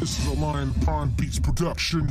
This is a Lion Pond Beats production.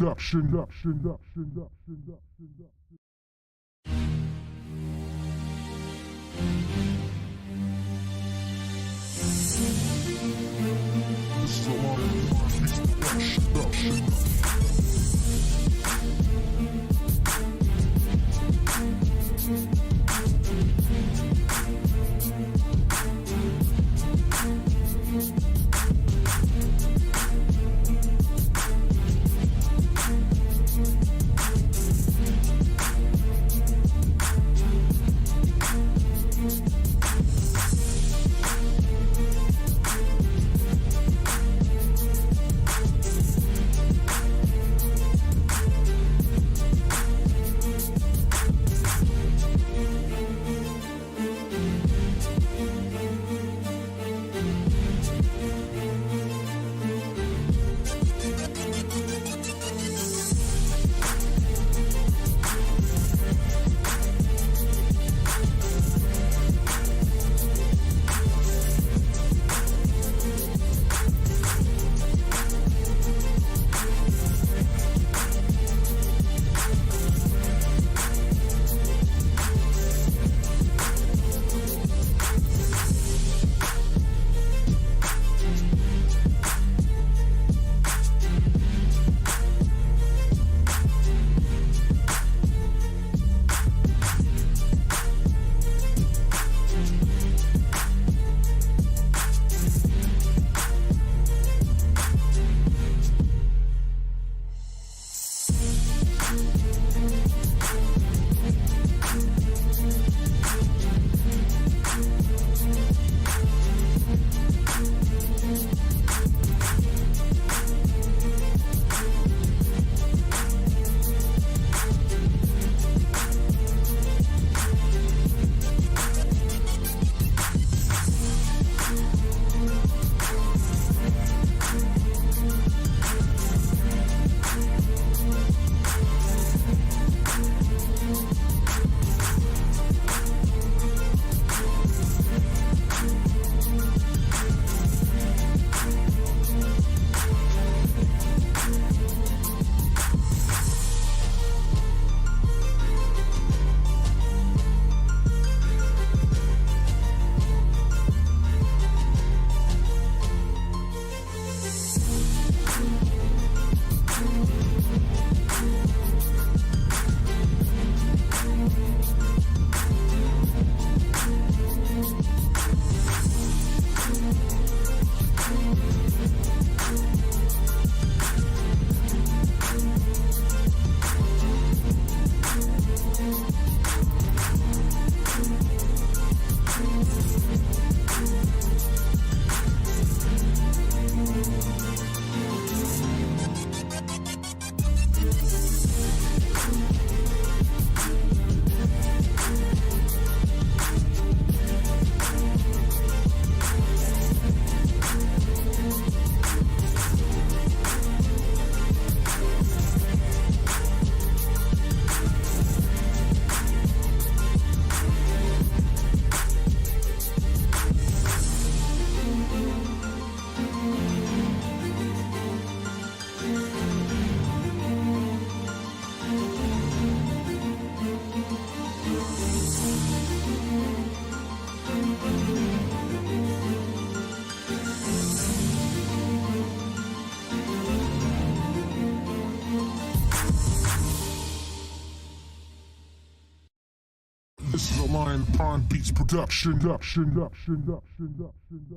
This is a Lion Pond Beats production. This is a Lion Pond Beats production.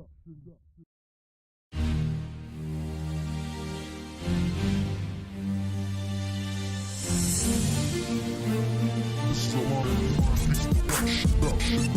This is a Lion Pond Beats production.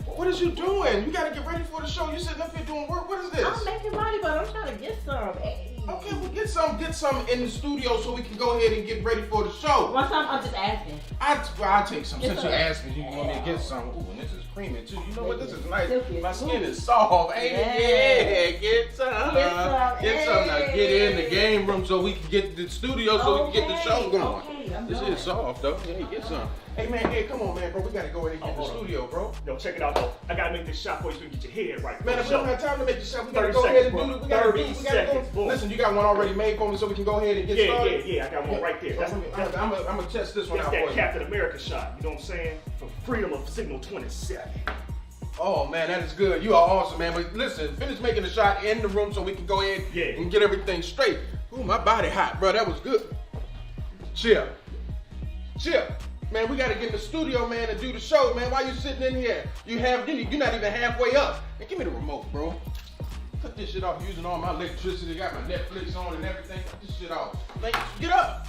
What is you doing? You gotta get ready for the show. You sitting up here doing work. What is this? I'm making money, but I'm trying to get some. Hey. Okay, well get some in the studio so we can go ahead and get ready for the show. One time I'm just asking. I'll take some. Since you're asking, you want me to get some. Ooh, and this is creamy too. You know what? This is nice. My skin is soft. Hey, yeah, get some. Get some. Now get in the game room so we can get the studio so we can get the show going. This is soft though. Hey, get some. Hey man, hey, come on man, bro. We gotta go in and get the studio, bro. Yo, check it out though. I gotta make this shot for you so you can get your head right. Man, if we don't have time to make the shot, we gotta go ahead and do it. We gotta go. Listen, you got one already made for me so we can go ahead and get started? Yeah, I got one right there. I'm gonna test this one out for you. That's that Captain America shot, you know what I'm saying? For freedom of Signal 27. Oh man, that is good. You are awesome, man. But listen, finish making the shot in the room so we can go ahead and get everything straight. Ooh, my body hot, bro. That was good. Chill. Man, we gotta get in the studio, man, and do the show, man. Why you sitting in here? You're not even halfway up. Man, give me the remote, bro. Cut this shit off using all my electricity. Got my Netflix on and everything. Cut this shit off. Man, get up.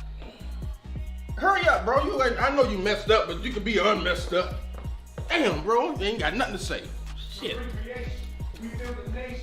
Hurry up, bro. I know you messed up, but you can be unmessed up. Damn, bro. You ain't got nothing to say. Shit.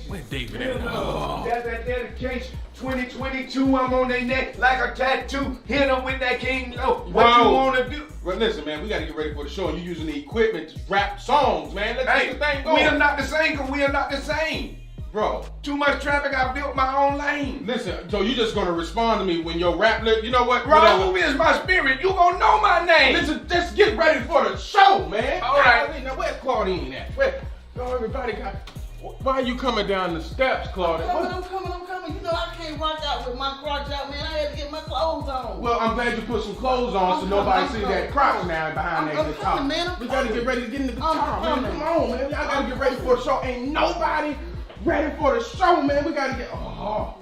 Where David at? Oh. That's that dedication. 2022, I'm on their neck like a tattoo. Hit them with that King Low. What you wanna do? Well, listen, man, we gotta get ready for the show, and you're using the equipment to rap songs, man. Let's get the thing going. We are not the same, cause we are not the same. Bro. Too much traffic, I built my own lane. Listen, so you just gonna respond to me when your rap, you know what? Raul is my spirit, you gonna know my name. Listen, just get ready for the show, man. All right. Now, where's Claudine at? Everybody got... Why are you coming down the steps, Claudine? I'm coming. You know I can't rock out with my crotch out, man. I had to get my clothes on. Well, I'm glad you put some clothes on so nobody see that crotch now behind that guitar. Man, we gotta get ready to get in the guitar, man. Come on, man. Y'all gotta get ready for the show. Ain't nobody ready for the show, man. We gotta get... Oh.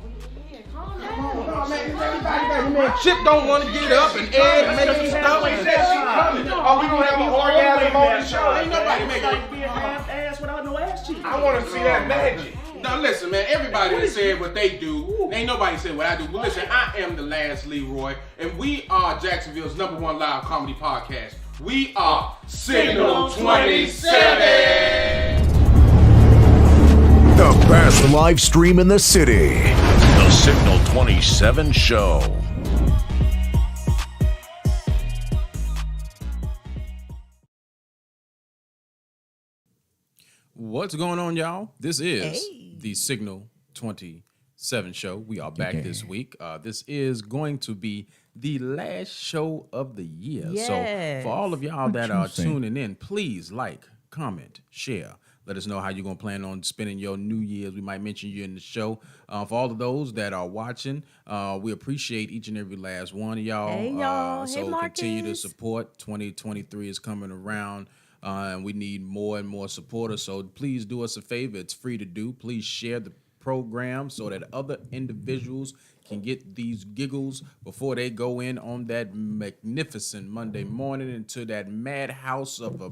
Come on, man. Everybody, man. Chip don't want to get up and Ed making stuff. He said she coming. Oh, we gonna have an orgasm on the show. Ain't nobody making Be a half ass without no ass cheeks. I wanna see that magic. Now listen, man, everybody that said what they do, ain't nobody said what I do. But listen, I am the last Leroy, and we are Jacksonville's #1 live comedy podcast. We are Signal 27. The best live stream in the city. The Signal 27 Show. What's going on, y'all? This is the Signal 27 Show. We are back this week. This is going to be the last show of the year. Yes. So for all of y'all that are tuning in, please like, comment, share. Let us know how you're going to plan on spending your New Year's. We might mention you in the show. For all of those that are watching, we appreciate each and every last one of y'all. Hey, y'all. So Hey, continue to Marcus. support. 2023 is coming around. And we need more and more supporters. So please do us a favor. It's free to do. Please share the program so that other individuals can get these giggles before they go in on that magnificent Monday morning into that madhouse of a...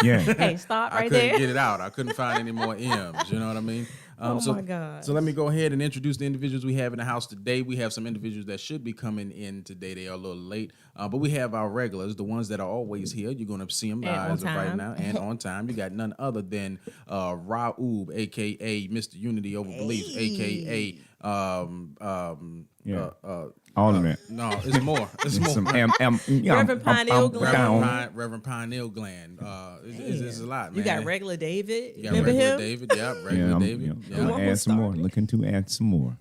Yeah. Hey, stop I right couldn't there. get it out. I couldn't find any more M's. You know what I mean? Oh my God. So let me go ahead and introduce the individuals we have in the house today. We have some individuals that should be coming in today. They are a little late, but we have our regulars, the ones that are always here. You're going to see them as of right now and on time. You got none other than Raul, a.k.a. Mr. Unity Over Belief, a.k.a. All of that. No, it's more. It's more. Some Reverend Pineal Gland. Reverend Pineal Gland. It's a lot, man. You got regular David. You got Remember regular him? David. Yeah, regular David. I'm gonna add some more. Looking to add some more.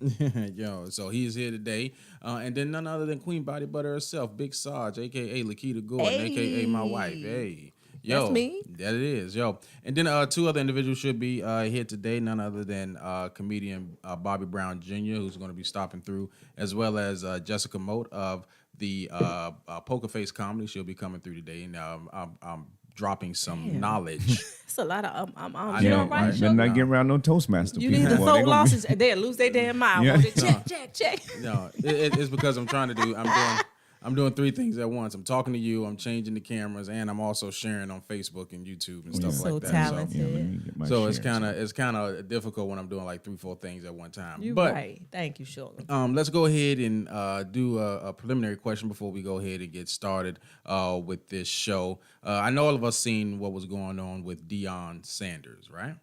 Yo, so he's here today. And then none other than Queen Body Butter herself, Big Sarge, a.k.a. Lakita Gordon, a.k.a. my wife. Hey. Yo, That's me. That it is, yo. And then two other individuals should be here today, none other than comedian Bobby Brown Jr., who's going to be stopping through, as well as Jessica Moat of the Poker Face Comedy. She'll be coming through today, and I'm dropping some knowledge. It's a lot of You you know, don't write Better show. not get around no Toastmaster You people. need the boy. They soul gonna losses. They'll lose their damn mind. Yeah. Check. No, it's because I'm trying to do. I'm doing 3 things at once. I'm talking to you, I'm changing the cameras, and I'm also sharing on Facebook and YouTube and stuff yeah. like So that. talented. Yeah, let me get my So it's shares. kind of difficult when I'm doing like 3-4 things at one time. You're But right. Thank you, Shirley. let's go ahead and do a preliminary question before we go ahead and get started with this show. I know all of us seen what was going on with Deion Sanders, right?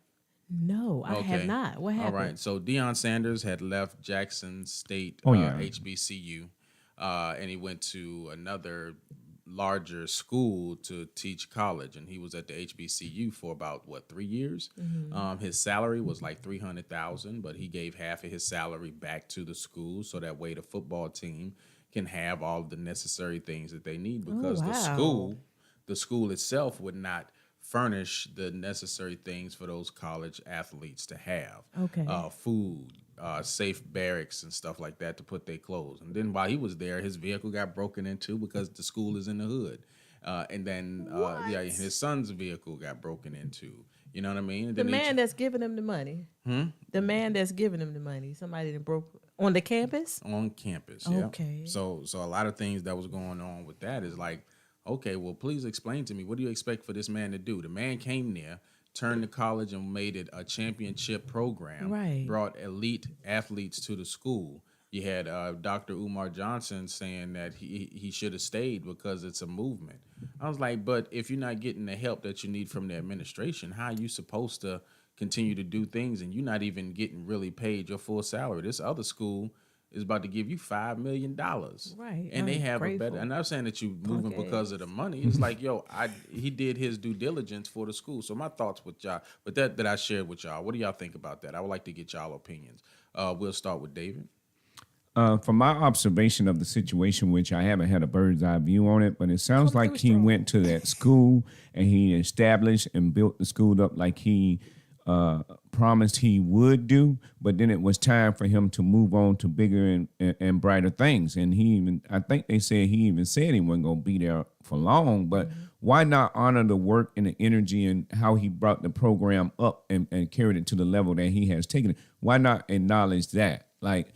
No, I have not. What happened? All right. So Deion Sanders had left Jackson State HBCU, and he went to another larger school to teach college, and he was at the HBCU for about 3 years. His salary was like $300,000, but he gave half of his salary back to the school so that way the football team can have all the necessary things that they need because the school itself would not furnish the necessary things for those college athletes to have. Okay. Food, safe barracks and stuff like that to put their clothes. And then while he was there, his vehicle got broken into because the school is in the hood. And then, his son's vehicle got broken into. You know what I mean? And The then man that's giving him the money. The man that's giving him the money. Somebody that broke on the campus? on campus. Yeah. Okay. So a lot of things that was going on with that is like, okay, well, please explain to me, what do you expect for this man to do? The man came there, turned to college and made it a championship program. Right. Brought elite athletes to the school. You had Dr. Umar Johnson saying that he should have stayed because it's a movement. I was like, but if you're not getting the help that you need from the administration, how are you supposed to continue to do things and you're not even getting really paid your full salary? This other school is about to give you $5 million. Right. And they have Ungrateful. a better, and I'm not saying that you moving because of the money. It's like, he did his due diligence for the school. So my thoughts with y'all, but that I shared with y'all. What do y'all think about that? I would like to get y'all opinions. We'll start with David. From my observation of the situation, which I haven't had a bird's eye view on it, but it sounds like he went to that school and he established and built the school up like he promised he would do, but then it was time for him to move on to bigger and brighter things. And I think they said he even said he wasn't going to be there for long, but why not honor the work and the energy and how he brought the program up and carried it to the level that he has taken it? Why not acknowledge that? Like,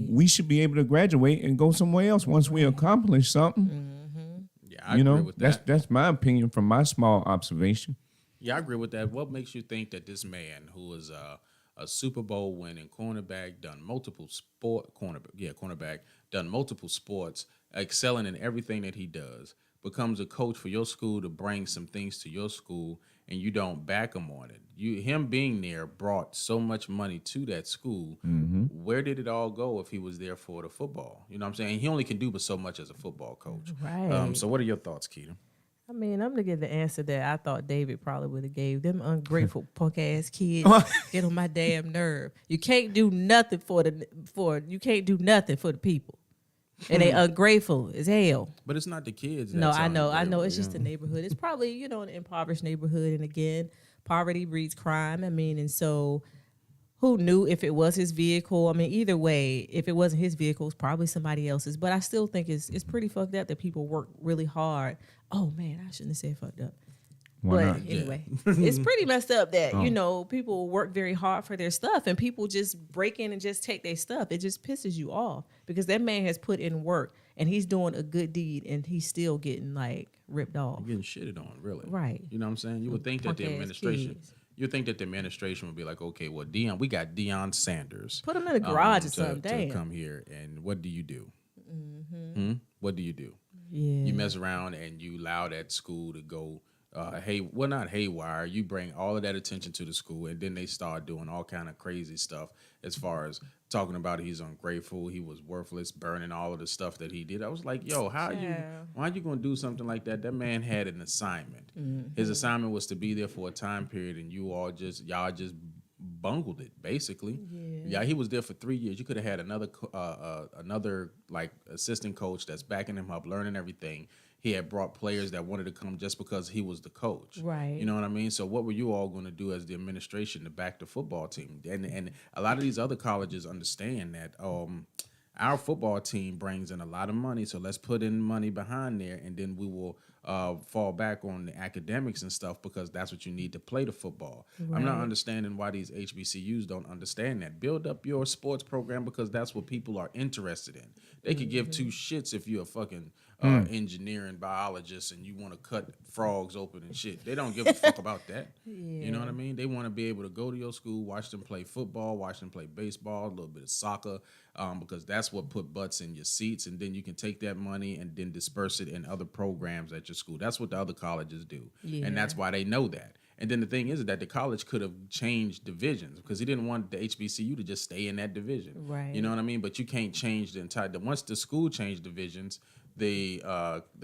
we should be able to graduate and go somewhere else once we accomplish something. Yeah, I agree with that. That's my opinion from my small observation. Yeah, I agree with that. What makes you think that this man, who is a Super Bowl winning cornerback, done multiple sports, excelling in everything that he does, becomes a coach for your school to bring some things to your school, and you don't back him on it? Him being there brought so much money to that school. Where did it all go if he was there for the football? You know what I'm saying? He only can do but so much as a football coach. Right. So what are your thoughts, Keita? I mean, I'm gonna give the answer that I thought David probably would have gave. Them ungrateful punk ass kids get on my damn nerve. You can't do nothing for the people, and they ungrateful as hell. But it's not the kids. No, that's I know. ungrateful, It's just the neighborhood. It's probably an impoverished neighborhood, and again, poverty breeds crime. I mean, and so who knew if it was his vehicle? I mean, either way, if it wasn't his vehicle, it's probably somebody else's. But I still think it's pretty fucked up that people work really hard. Oh man, I shouldn't have said fucked up. Why But not? anyway, it's pretty messed up that, people work very hard for their stuff and people just break in and just take their stuff. It just pisses you off because that man has put in work and he's doing a good deed and he's still getting like ripped off. You're getting shitted on, really. Right. You know what I'm saying? You would think that the Punk-ass administration, kids. would be like, okay, well, we got Deion Sanders. Put him in a garage or to- something. to Damn. come here, and what do you do? What do you do? Yeah. You mess around and you allow that school to go, not haywire. You bring all of that attention to the school, and then they start doing all kind of crazy stuff as far as talking about he's ungrateful, he was worthless, burning all of the stuff that he did. I was like, yo, why are you going to do something like that? That man had an assignment. His assignment was to be there for a time period, and y'all just bungled it, basically. Yeah, he was there for 3 years. You could have had another like assistant coach that's backing him up, learning everything. He had brought players that wanted to come just because he was the coach. Right. You know what I mean? So what were you all going to do as the administration to back the football team? And a lot of these other colleges understand that our football team brings in a lot of money, so let's put in money behind there, and then we will fall back on the academics and stuff because that's what you need to play the football. I'm not understanding why these HBCUs don't understand that. Build up your sports program because that's what people are interested in. They could give two shits if you're a fucking engineering biologist and you want to cut frogs open and shit. They don't give a fuck about that. You know what I mean? They want to be able to go to your school, watch them play football, watch them play baseball, a little bit of soccer, because that's what put butts in your seats. And then you can take that money and then disperse it in other programs at your school. That's what the other colleges do. And that's why they know that. And then the thing is that the college could have changed divisions because he didn't want the HBCU to just stay in that division. Right. You know what I mean? But you can't change the entire. Once the school changed divisions, the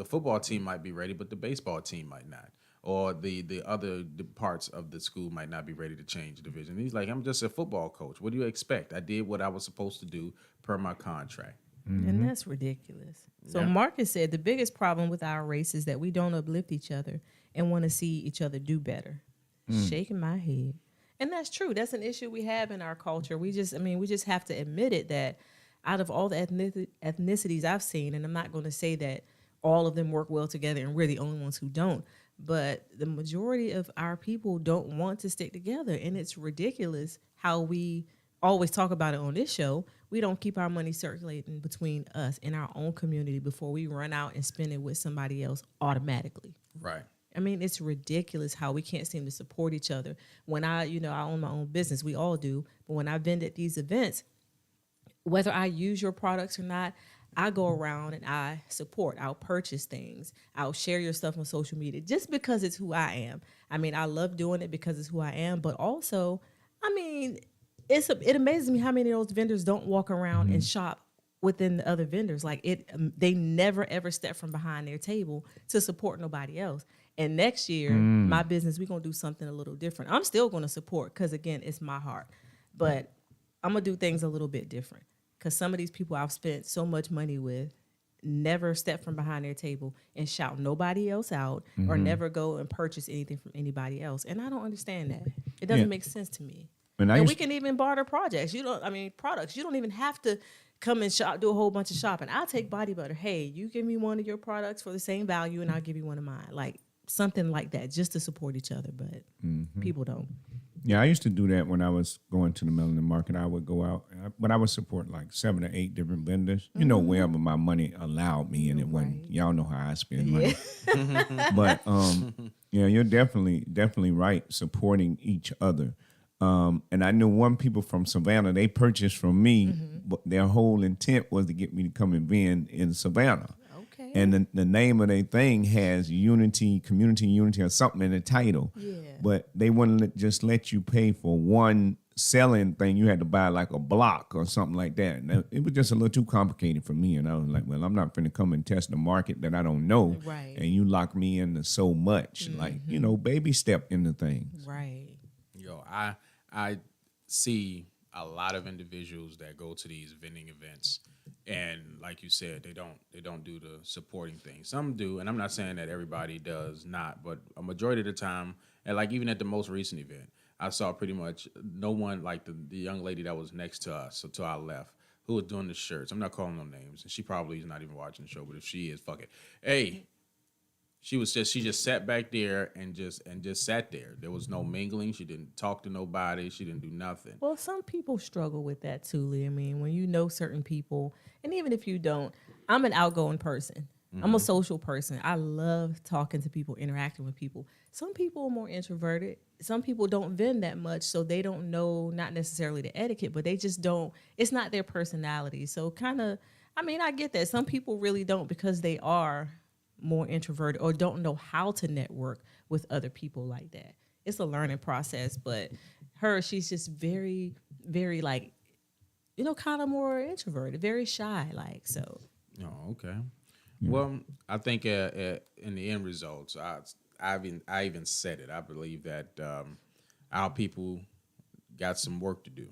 football team might be ready, but the baseball team might not. Or the other parts of the school might not be ready to change division. He's like, I'm just a football coach. What do you expect? I did what I was supposed to do per my contract. And that's ridiculous. So Marcus said the biggest problem with our race is that we don't uplift each other and want to see each other do better. Shaking my head. And that's true. That's an issue we have in our culture. We just have to admit it that out of all the ethnicities I've seen, and I'm not going to say that all of them work well together and we're the only ones who don't, but the majority of our people don't want to stick together. And it's ridiculous how we always talk about it on this show. We don't keep our money circulating between us in our own community before we run out and spend it with somebody else automatically. Right. I mean, it's ridiculous how we can't seem to support each other. When I own my own business, we all do. But when I vend at these events, whether I use your products or not, I go around and I support. I'll purchase things. I'll share your stuff on social media just because it's who I am. I mean, I love doing it because it's who I am. But also, I mean, it amazes me how many of those vendors don't walk around and shop within the other vendors. Like they never ever step from behind their table to support nobody else. And next year, my business, we're going to do something a little different. I'm still going to support because, again, it's my heart. But I'm going to do things a little bit different because some of these people I've spent so much money with never step from behind their table and shout nobody else out or never go and purchase anything from anybody else. And I don't understand that. It doesn't make sense to me. And we can even barter projects. Products. You don't even have to come and shop, do a whole bunch of shopping. I'll take body butter. Hey, you give me one of your products for the same value and I'll give you one of mine. Like, something like that, just to support each other, but people don't. Yeah, I used to do that when I was going to the melanin market. I would go out, but I would support like 7 or 8 different vendors. You know, wherever my money allowed me, and it wasn't. Y'all know how I spend money. But yeah, you're definitely right. Supporting each other. And I knew one people from Savannah. They purchased from me, but their whole intent was to get me to come and vend in Savannah. And the name of their thing has community unity or something in the title. Yeah. But they wouldn't just let you pay for one selling thing. You had to buy like a block or something like that. And it was just a little too complicated for me. And I was like, well, I'm not going to come and test the market that I don't know. Right. And you lock me into so much. Like, baby step into things. Right. Yo, I see a lot of individuals that go to these vending events. And like you said, they don't do the supporting thing. Some do, and I'm not saying that everybody does not, but a majority of the time, and like even at the most recent event, I saw pretty much no one, like the young lady that was next to us, so to our left, who was doing the shirts. I'm not calling no names, and she probably is not even watching the show, but if she is, fuck it. Hey, she just sat back there and just sat there. There was no mingling. She didn't talk to nobody. She didn't do nothing. Well, some people struggle with that too, Lee. I mean, when you know certain people, and even if you don't, I'm an outgoing person. I'm a social person. I love talking to people, interacting with people. Some people are more introverted. Some people don't vend that much, so they don't know, not necessarily the etiquette, but they just don't, it's not their personality. So I get that. Some people really don't because they are more introverted or don't know how to network with other people like that. It's a learning process, but she's just very, very kind of more introverted, very shy, so. Oh, okay. Well, I think in the end results, I even said it. I believe that our people got some work to do.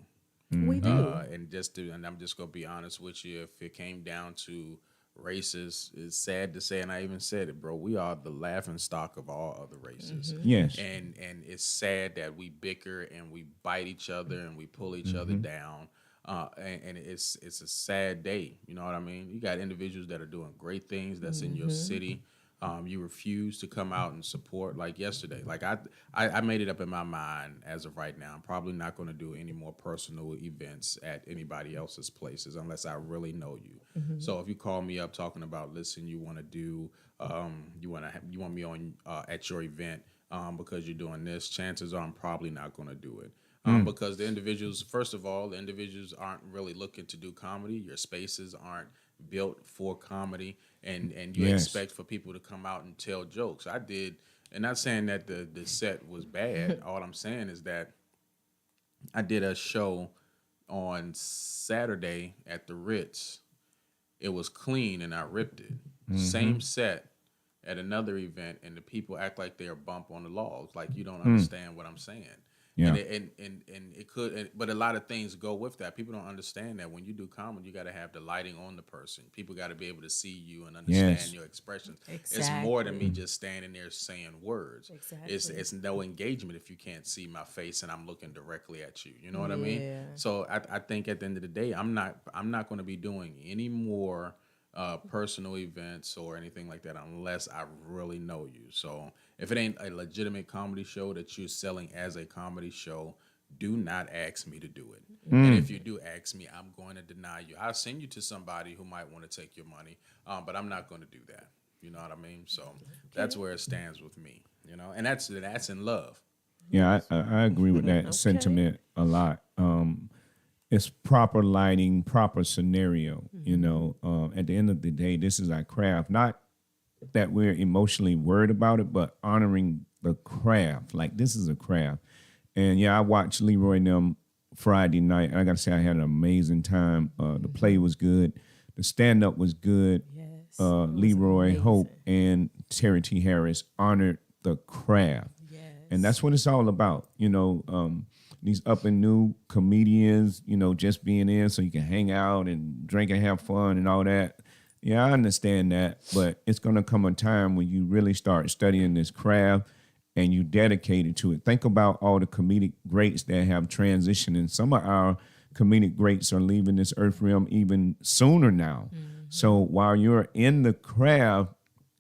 We do. And I'm just gonna be honest with you. If it came down to races, it's sad to say, and I even said it, bro. We are the laughing stock of all other races. Yes. And it's sad that we bicker and we bite each other and we pull each other down. And it's a sad day. You know what I mean? You got individuals that are doing great things that's in your city. You refuse to come out and support. Like yesterday, like I made it up in my mind as of right now. I'm probably not going to do any more personal events at anybody else's places unless I really know you. So if you call me up talking about, listen, you want to do, you want me on at your event because you're doing this, chances are I'm probably not going to do it. Because the individuals, first of all, the individuals aren't really looking to do comedy. Your spaces aren't built for comedy, and you expect for people to come out and tell jokes. I did, and not saying that the set was bad. All I'm saying is that I did a show on Saturday at the Ritz. It was clean, and I ripped it. Same set at another event, and the people act like they're a bump on the logs. Like, you don't understand what I'm saying. Yeah. And it could, but a lot of things go with that. People don't understand that when you do comedy, you got to have the lighting on the person. People got to be able to see you and understand your expressions. Exactly. It's more than me just standing there saying words. Exactly. It's no engagement if you can't see my face and I'm looking directly at you. You know what I mean? So I think at the end of the day, I'm not going to be doing any more personal events or anything like that unless I really know you. So if it ain't a legitimate comedy show that you're selling as a comedy show, do not ask me to do it. And if you do ask me, I'm going to deny you. I'll send you to somebody who might want to take your money, but I'm not going to do that. You know what I mean? So that's where it stands with me. You know, and that's in love. Yeah, I agree with that sentiment a lot. It's proper lighting, proper scenario. You know, at the end of the day, this is our craft. Not that we're emotionally worried about it, but honoring the craft. Like, this is a craft. And yeah, I watched Leroy and them Friday night. And I got to say, I had an amazing time. The play was good. The stand-up was good. Yes, Leroy, amazing. Hope, and Terry T. Harris honored the craft. Yes. And that's what it's all about. You know, these up and new comedians, you know, just being in so you can hang out and drink and have fun and all that. Yeah, I understand that, but it's going to come a time when you really start studying this craft and you dedicated to it. Think about all the comedic greats that have transitioned, and some of our comedic greats are leaving this earth realm even sooner now. So while you're in the craft,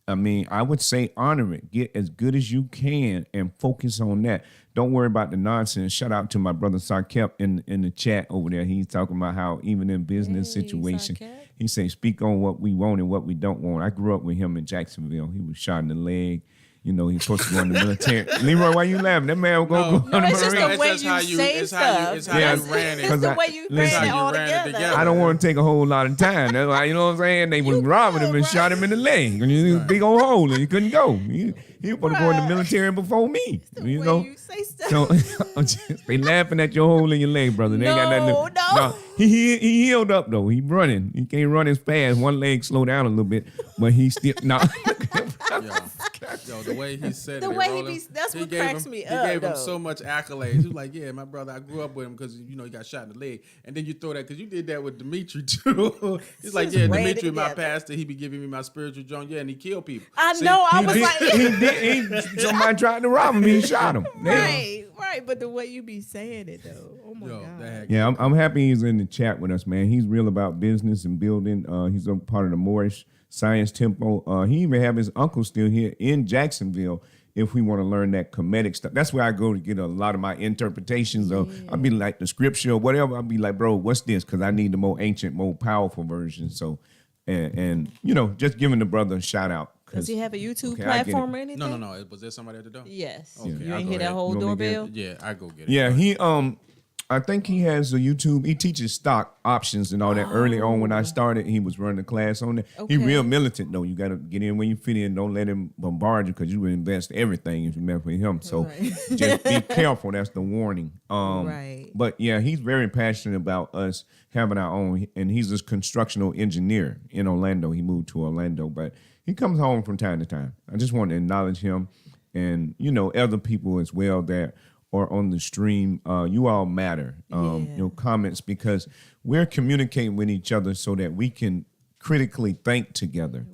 I mean, I would say honor it. Get as good as you can and focus on that. Don't worry about the nonsense. Shout out to my brother Sarkep in the chat over there. He's talking about how even in business situation, he say speak on what we want and what we don't want. I grew up with him in Jacksonville. He was shot in the leg. You know, he's supposed to go in the military. Leroy, why you laughing? That man will go on the it's just Marine. the way It's you how you- say it's how stuff. you ran it. It's the way you ran Listen, it all ran it together. together. I don't want to take a whole lot of time. That's why, you know what I'm saying? They was robbing him and shot him in the leg. And he was a big old hole and he couldn't go. He was supposed to go in the military before me. You Way know? you say stuff. So they laughing at your hole in your leg, brother. They ain't got nothing to, No. He healed up though. He running. He can't run as fast. One leg slowed down a little bit, but he still Yo, the way he said The it, way Roland, that's what gave cracks him, me He up, gave him though. so much accolades. He was like, yeah, my brother, I grew up with him because, you know, he got shot in the leg. And then you throw that, because you did that with Dimitri, too. He's like, Just yeah, ran Dimitri, my together. pastor, he be giving me my spiritual joint. Yeah, and he killed people. I See, know. I was like, somebody tried to rob him. He shot him. right. But the way you be saying it, though. Oh, my Yo, God. that Yeah, I'm happy he's in the chat with us, man. He's real about business and building. He's a part of the Moorish Science Temple. He even have his uncle still here in Jacksonville if we want to learn that comedic stuff. That's where I go to get a lot of my interpretations of. I'll be like the scripture or whatever. I'll be like, bro, what's this? Because I need the more ancient, more powerful version. So, and you know, just giving the brother a shout out. Does he have a YouTube Okay, I get platform it. or anything? No. Was there somebody at the door? Yes. Okay, You I'll ain't go hear that ahead. whole You want me to doorbell? Yeah, I go get it. Yeah, he I think he has a YouTube. He teaches stock options and all that. Early on when I started, he was running a class on that. He Okay. real militant though. You got to get in when you fit in. Don't let him bombard you because you will invest everything if you mess with him. So Right. just be careful. That's the warning. Right. But yeah, he's very passionate about us having our own. And he's a constructional engineer in Orlando. He moved to Orlando, but he comes home from time to time. I just want to acknowledge him and, you know, other people as well that are on the stream. You all matter. Your comments, because we're communicating with each other so that we can critically think together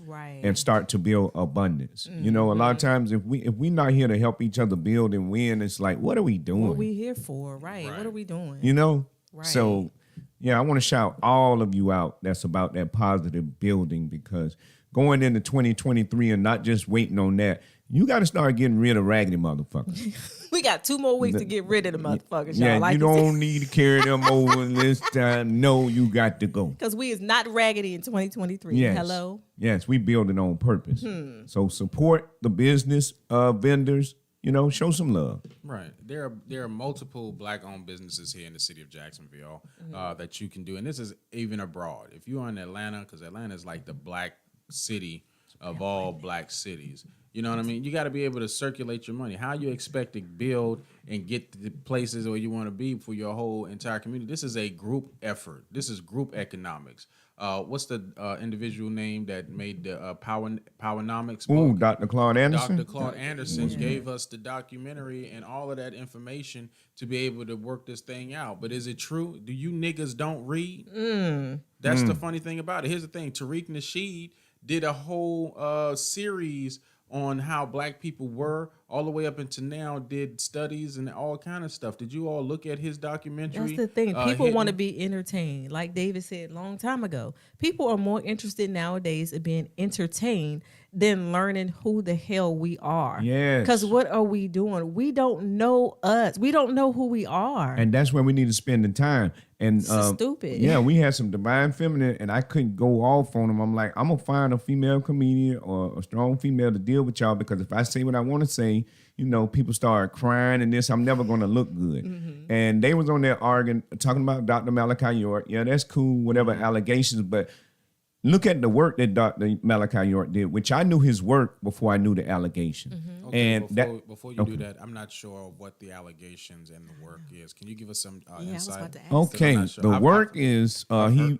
and start to build abundance. You know, a lot of times if we not here to help each other build and win, it's like, what are we doing? What are we here for? Right. What are we doing? You know? Right. So Yeah, I want to shout all of you out that's about that positive building, because going into 2023 and not just waiting on that, you got to start getting rid of raggedy motherfuckers. We got 2 more weeks to get rid of the motherfuckers, Yeah, y'all. Like you don't need to carry them over this time. No, you got to go. Because we is not raggedy in 2023. Yes. Hello? Yes, we building on purpose. So support the business vendors. You know, show some love. Right. There are multiple black-owned businesses here in the city of Jacksonville that you can do, and this is even abroad. If you're in Atlanta, because Atlanta is like the black city of all black cities. You know what I mean? You got to be able to circulate your money. How you expect to build and get to the places where you want to be for your whole entire community? This is a group effort. This is group economics. What's the individual name that made the Powernomics book? Ooh, Dr. Claude Anderson. Dr. Claude Anderson gave us the documentary and all of that information to be able to work this thing out. But is it true? Do you niggas don't read? That's the funny thing about it. Here's the thing. Tariq Nasheed did a whole series on how black people were all the way up until now, did studies and all kind of stuff. Did you all look at his documentary? That's the thing. People want to be entertained. Like David said a long time ago, people are more interested nowadays in being entertained than learning who the hell we are. Yes. Because what are we doing? We don't know us. We don't know who we are. And that's where we need to spend the time. And stupid. Yeah, we had some divine feminine, and I couldn't go off on them. I'm like, I'm gonna find a female comedian or a strong female to deal with y'all, because if I say what I want to say, you know, people start crying and this. I'm never gonna look good. And they was on there arguing, talking about Dr. Malachi York. Yeah, that's cool, whatever allegations, but look at the work that Dr. Malachi York did, which I knew his work before I knew the allegation. Okay, And before you do that, I'm not sure what the allegations and the work is. Can you give us some I was insight? about to ask. Okay, I'm not sure. the I've- work is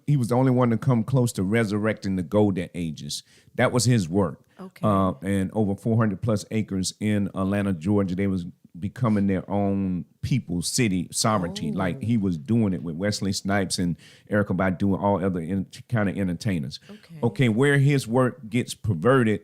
he was the only one to come close to resurrecting the golden ages. That was his work. Okay. And over 400 plus acres in Atlanta, Georgia, they was becoming their own people, city, sovereignty. Like he was doing it with Wesley Snipes and Erykah Badu and all other kind of entertainers. Okay, where his work gets perverted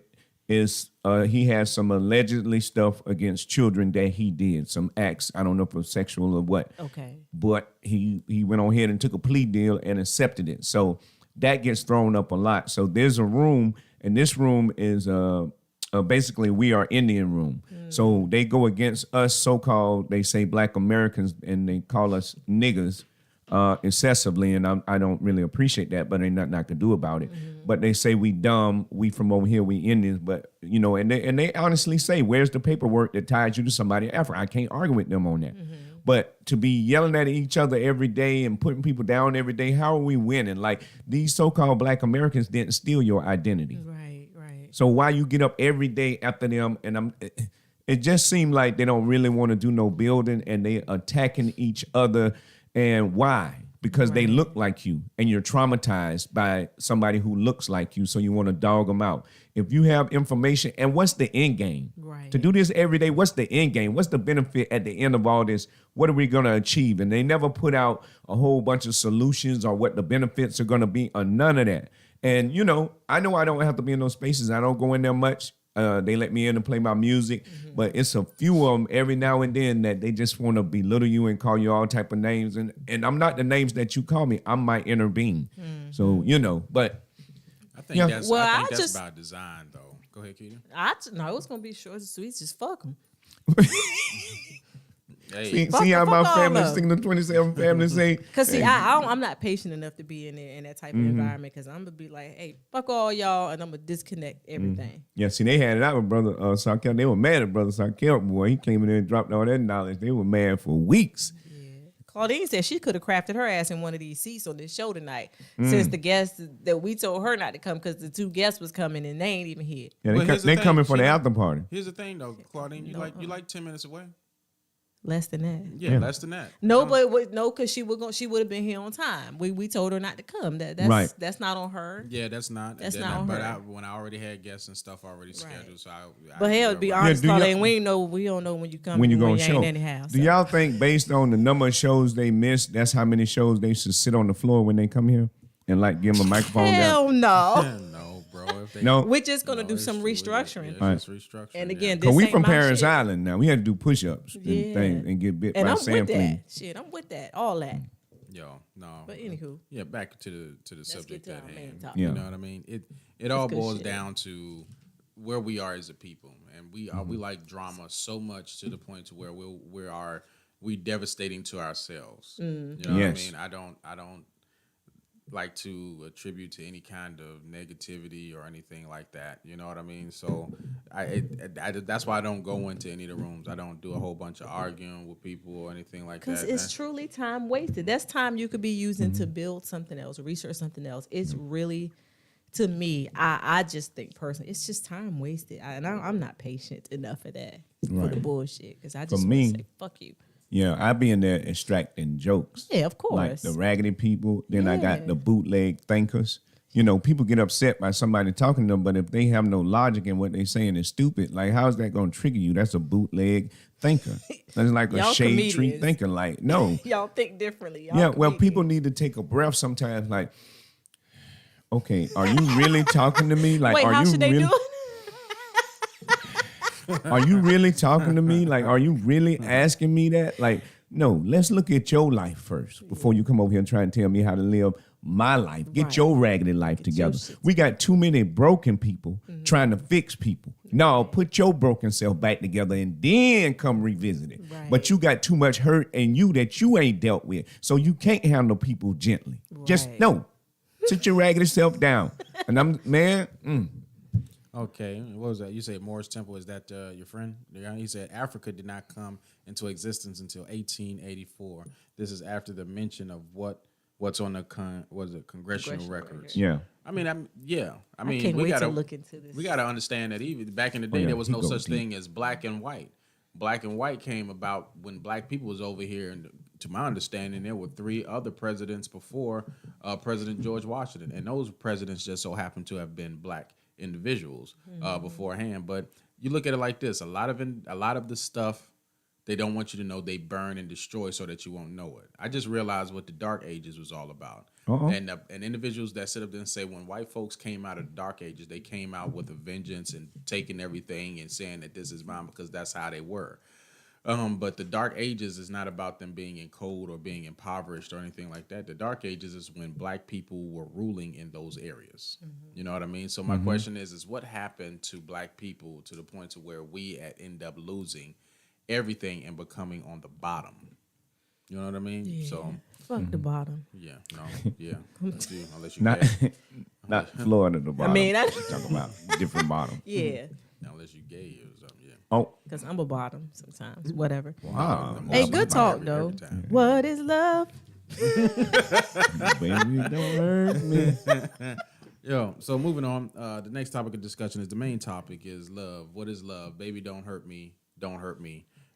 is he has some allegedly stuff against children that he did, some acts, I don't know if it was sexual or what. Okay. But he went on ahead and took a plea deal and accepted it. So that gets thrown up a lot. So there's a room, and this room is basically we are Indian room. So they go against us, so-called, they say black Americans, and they call us niggers excessively, and I don't really appreciate that, but ain't nothing I can do about it. But they say we dumb, we from over here, we Indians, but you know, and they honestly say, where's the paperwork that ties you to somebody in Africa? I can't argue with them on that. But to be yelling at each other every day and putting people down every day, how are we winning? Like, these so-called black Americans didn't steal your identity. Right, right. So why you get up every day after them? And it just seemed like they don't really want to do no building, and they attacking each other. And why? Because they look like you, and you're traumatized by somebody who looks like you, so you want to dog them out. If you have information, and what's the end game? Right. To do this every day, what's the end game? What's the benefit at the end of all this? What are we going to achieve? And they never put out a whole bunch of solutions or what the benefits are going to be, or none of that. And, you know I don't have to be in those spaces. I don't go in there much. They let me in and play my music, but it's a few of them every now and then that they just want to belittle you and call you all type of names. And I'm not the names that you call me. I'm my inner being. So, but I think that's just by design, though. Go ahead, Keita. No, it's gonna be short and sweet. Just fuck them. Hey, see how my fuck all family, of 'em. Signal 27 family say. Cause see, I'm not patient enough to be in that type of environment. Cause I'm gonna be like, hey, fuck all y'all, and I'm gonna disconnect everything. Yeah, see, they had it out with Brother Sarkel. They were mad at Brother Sarkel, boy. He came in there and dropped all that knowledge. They were mad for weeks. Claudine said she could have crafted her ass in one of these seats on this show tonight, since the guests that we told her not to come because the 2 guests was coming and they ain't even here. Yeah, Well, here's the they thing, coming for the Sheena. after party. Here's the thing, though, Claudine. You like 10 minutes away? Less than that. Yeah, less than that. No, because she would have been here on time. We told her not to come. That's Right. That's not on her. Yeah, that's not. That's and not on but her. when I already had guests and stuff already scheduled, so But hell, to be Yeah, honest, do y'all- Claudine, we don't know when you come. When you and gonna you show? ain't anyhow. Do y'all think, based on the number of shows they missed, that's how many shows they should sit on the floor when they come here and like give them a microphone down? Hell no. no, bro. If they, No. We're just gonna do it's some really- restructuring. Yeah, it's just restructuring. And yeah. again, Cause this we ain't from my Paris shit. Island now. We had to do push-ups Yeah. and things and get bit And by I'm Sam with Flea. that. Shit, I'm with that. All that. Yo, no. But anywho, Yeah, back to the let's subject get to at our main hand. topic. Yeah. You know what I mean? It all good boils shit. down to where we are as a people, and we like drama so much to the point to where we devastating to ourselves. You know what I Yes. mean? I don't like to attribute to any kind of negativity or anything like that. You know what I mean? So that's why I don't go into any of the rooms. I don't do a whole bunch of arguing with people or anything like that. Because it's truly time wasted. That's time you could be using to build something else, research something else. It's really, to me, I just think personally, it's just time wasted. I'm not patient enough for that, for the Right. bullshit. Because I just me- want to say, fuck you. Yeah, I be in there extracting jokes. Yeah, of Like course. the raggedy people. Then I got Yeah. the bootleg thinkers. You know, people get upset by somebody talking to them, but if they have no logic in what they're saying is stupid, like how's that going to trigger you? That's a bootleg thinker. That's like a Y'all shade tree comedians. thinker. Like, no. Y'all think differently. Y'all Yeah, well, comedians. people need to take a breath sometimes. Like, okay, are you really talking to me? Like, Wait, are how you should they really? do it? Are you really talking to me? Like, are you really asking me that? Like, no, let's look at your life first before you come over here and try and tell me how to live my life. Get Right. your raggedy life together. We got too many broken people trying to fix people. No, put your broken self back together and then come revisit it. Right. But you got too much hurt in you that you ain't dealt with. So you can't handle people gently. Just Right. no. Sit your raggedy self down. And I'm, man, Okay, what was that? You said Morris Temple. Is that your friend? The guy? He said Africa did not come into existence until 1884. This is after the mention of what's on the congressional records. yeah. I mean, I mean, can't we wait gotta to look into this. We gotta understand that even back in the day, yeah, there was he no goes such deep. thing as black and white. Black and white came about when black people was over here, and to my understanding, there were 3 other presidents before President George Washington, and those presidents just so happened to have been black individuals beforehand. But you look at it like this: a lot of the stuff they don't want you to know, they burn and destroy so that you won't know it. I just realized what the Dark Ages was all about. And individuals that sit up there and say when white folks came out of the Dark Ages, they came out with a vengeance and taking everything and saying that this is mine because that's how they were. But the Dark Ages is not about them being in cold or being impoverished or anything like that. The Dark Ages is when black people were ruling in those areas. You know what I mean? So my question is what happened to black people to the point to where we end up losing everything and becoming on the bottom? You know what I mean? Yeah. So Fuck the bottom. yeah, no, yeah. Unless you Not, gay. not Florida, the bottom. mean, I- talk about different bottom. Yeah, Unless you gay or something, yeah. Oh, because I'm a bottom sometimes. Whatever. wow. Hey, good talk though. What is love? Baby, don't hurt me. Yo, so moving on, the next topic of discussion is the main topic is love. What is love? Baby, don't hurt me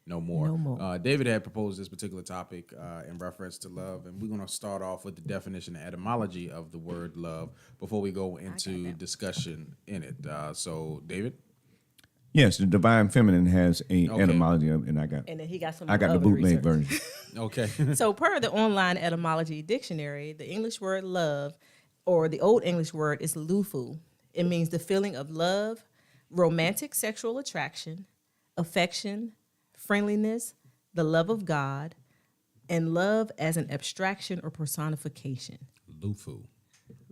no more. No more. David had proposed this particular topic in reference to love, and we're going to start off with the definition and etymology of the word love before we go into discussion in it. So, David? Yes, the divine feminine has a Okay. etymology of, and I got And then he got some. the other bootleg research. version. Okay. So, per the online etymology dictionary, the English word love, or the Old English word, is lufu. It means the feeling of love, romantic sexual attraction, affection, friendliness, the love of God, and love as an abstraction or personification. Lufu.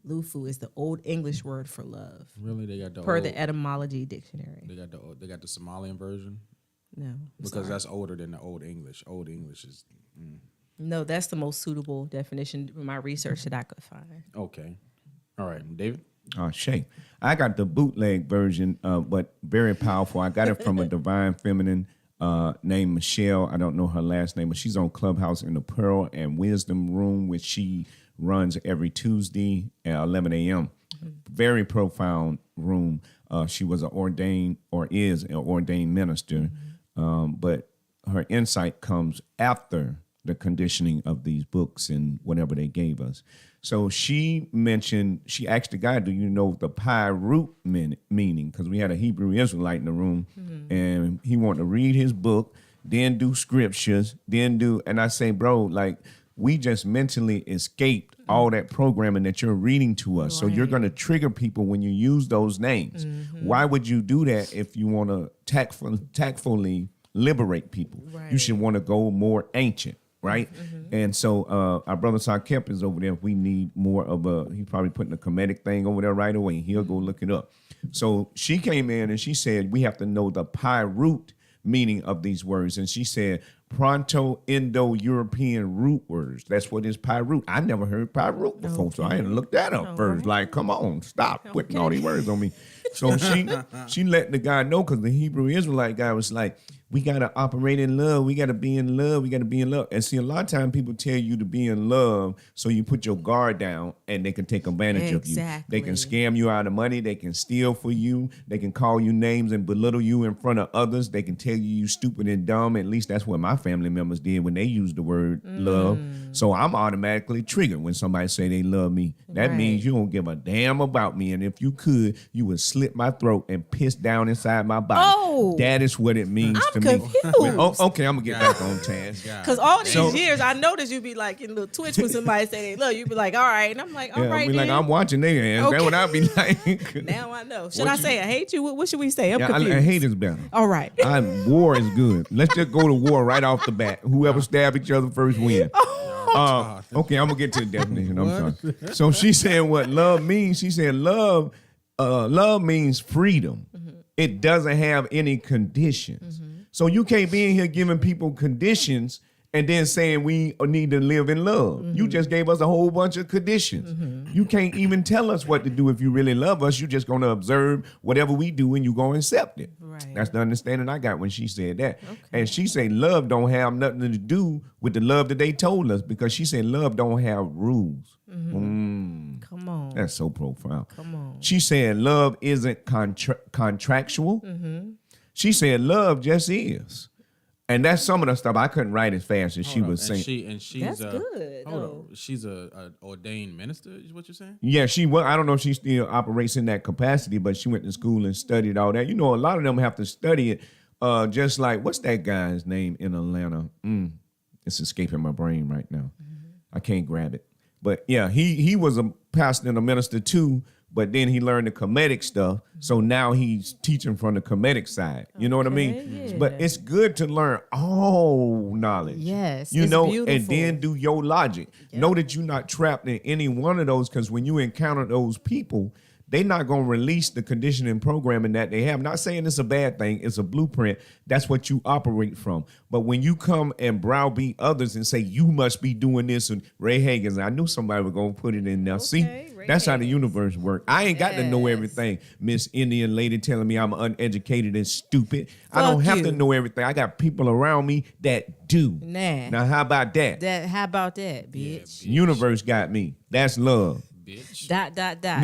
Lufu is the Old English word for love, Really? They got the per old, the etymology dictionary. they got the Somalian version? No, Because that's older than the Old English. Old English is no, that's the most suitable definition from my research that I could find. okay. All right, David? Shay. I got the bootleg version, but very powerful. I got it from a divine feminine named Michelle. I don't know her last name, but she's on Clubhouse in the Pearl and Wisdom Room, which she runs every Tuesday at 11 a.m. Very profound room. She was an ordained or is an ordained minister, but her insight comes after the conditioning of these books and whatever they gave us. So she asked the guy, do you know the pi root meaning? Because we had a Hebrew Israelite in the room and he wanted to read his book, then do scriptures, and I say, bro, like we just mentally escaped all that programming that you're reading to us. So you're going to trigger people when you use those names. Why would you do that if you want to tactfully liberate people? You should want to go more ancient. right? And so our brother Sakep is over there. If we need more of he's probably putting a comedic thing over there right away. He'll go look it up. So she came in and she said, we have to know the Pi root meaning of these words. And she said, Proto-Indo-European root words. That's what is Pi root. I never heard Pi root before, so I had to look that up first. Like, come on, stop putting all these words on me. So she let the guy know, because the Hebrew Israelite guy was like, we got to operate in love. We got to be in love. We got to be in love. And see, a lot of times people tell you to be in love so you put your guard down and they can take advantage of you. They can scam you out of money. They can steal for you. They can call you names and belittle you in front of others. They can tell you stupid and dumb. At least that's what my family members did when they used the word love. So I'm automatically triggered when somebody say they love me. That means you don't give a damn about me. And if you could, you would slit my throat and piss down inside my body. Oh. That is what it means to me. Confused. Okay, I'm gonna get back on task. Because all these years, I noticed you be like in little twitch when somebody say they love you. Be like, all right, and I'm like, all right. I'll be like, I'm watching their ass. Okay. That's what I'll be like. Now I know. Should I say I hate you? What should we say? I'm confused. I hate is better. All right. War is good. Let's just go to war right off the bat. Whoever stab each other first win. Okay, I'm gonna get to the definition. I'm sorry. So she said what love means. She said love means freedom. It doesn't have any conditions. So you can't be in here giving people conditions and then saying we need to live in love. You just gave us a whole bunch of conditions. You can't even tell us what to do if you really love us. You're just going to observe whatever we do and you're going to accept it. Right. That's the understanding I got when she said that. Okay. And she said love don't have nothing to do with the love that they told us, because she said love don't have rules. Come on. That's so profound. Come on. She said love isn't contractual. She said love just is. And that's some of the stuff I couldn't write as fast as she was saying. She's that's good. She's a ordained minister, is what you're saying? Yeah, she was. I don't know if she still operates in that capacity, but she went to school and studied all that. You know, a lot of them have to study it. Just like, what's that guy's name in Atlanta? It's escaping my brain right now. I can't grab it. But yeah, he was a pastor and a minister too, but then he learned the comedic stuff. So now he's teaching from the comedic side. You know what I mean? Yeah. But it's good to learn all knowledge. Yes. You it's know, beautiful. and then do your logic. Yep. Know that you're not trapped in any one of those, because when you encounter those people, they're not going to release the conditioning programming that they have. I'm not saying it's a bad thing. It's a blueprint. That's what you operate from. But when you come and browbeat others and say, you must be doing this, and Ray Hagens, I knew somebody was going to put it in there. See, that's how the universe works. I ain't got to know everything. Miss Indian lady telling me I'm uneducated and stupid. I don't have to know everything. I got people around me that do. Nah. Now, how about that? How about that, bitch? Yeah, bitch. Universe got me. That's love. Bitch. Dot, bitch.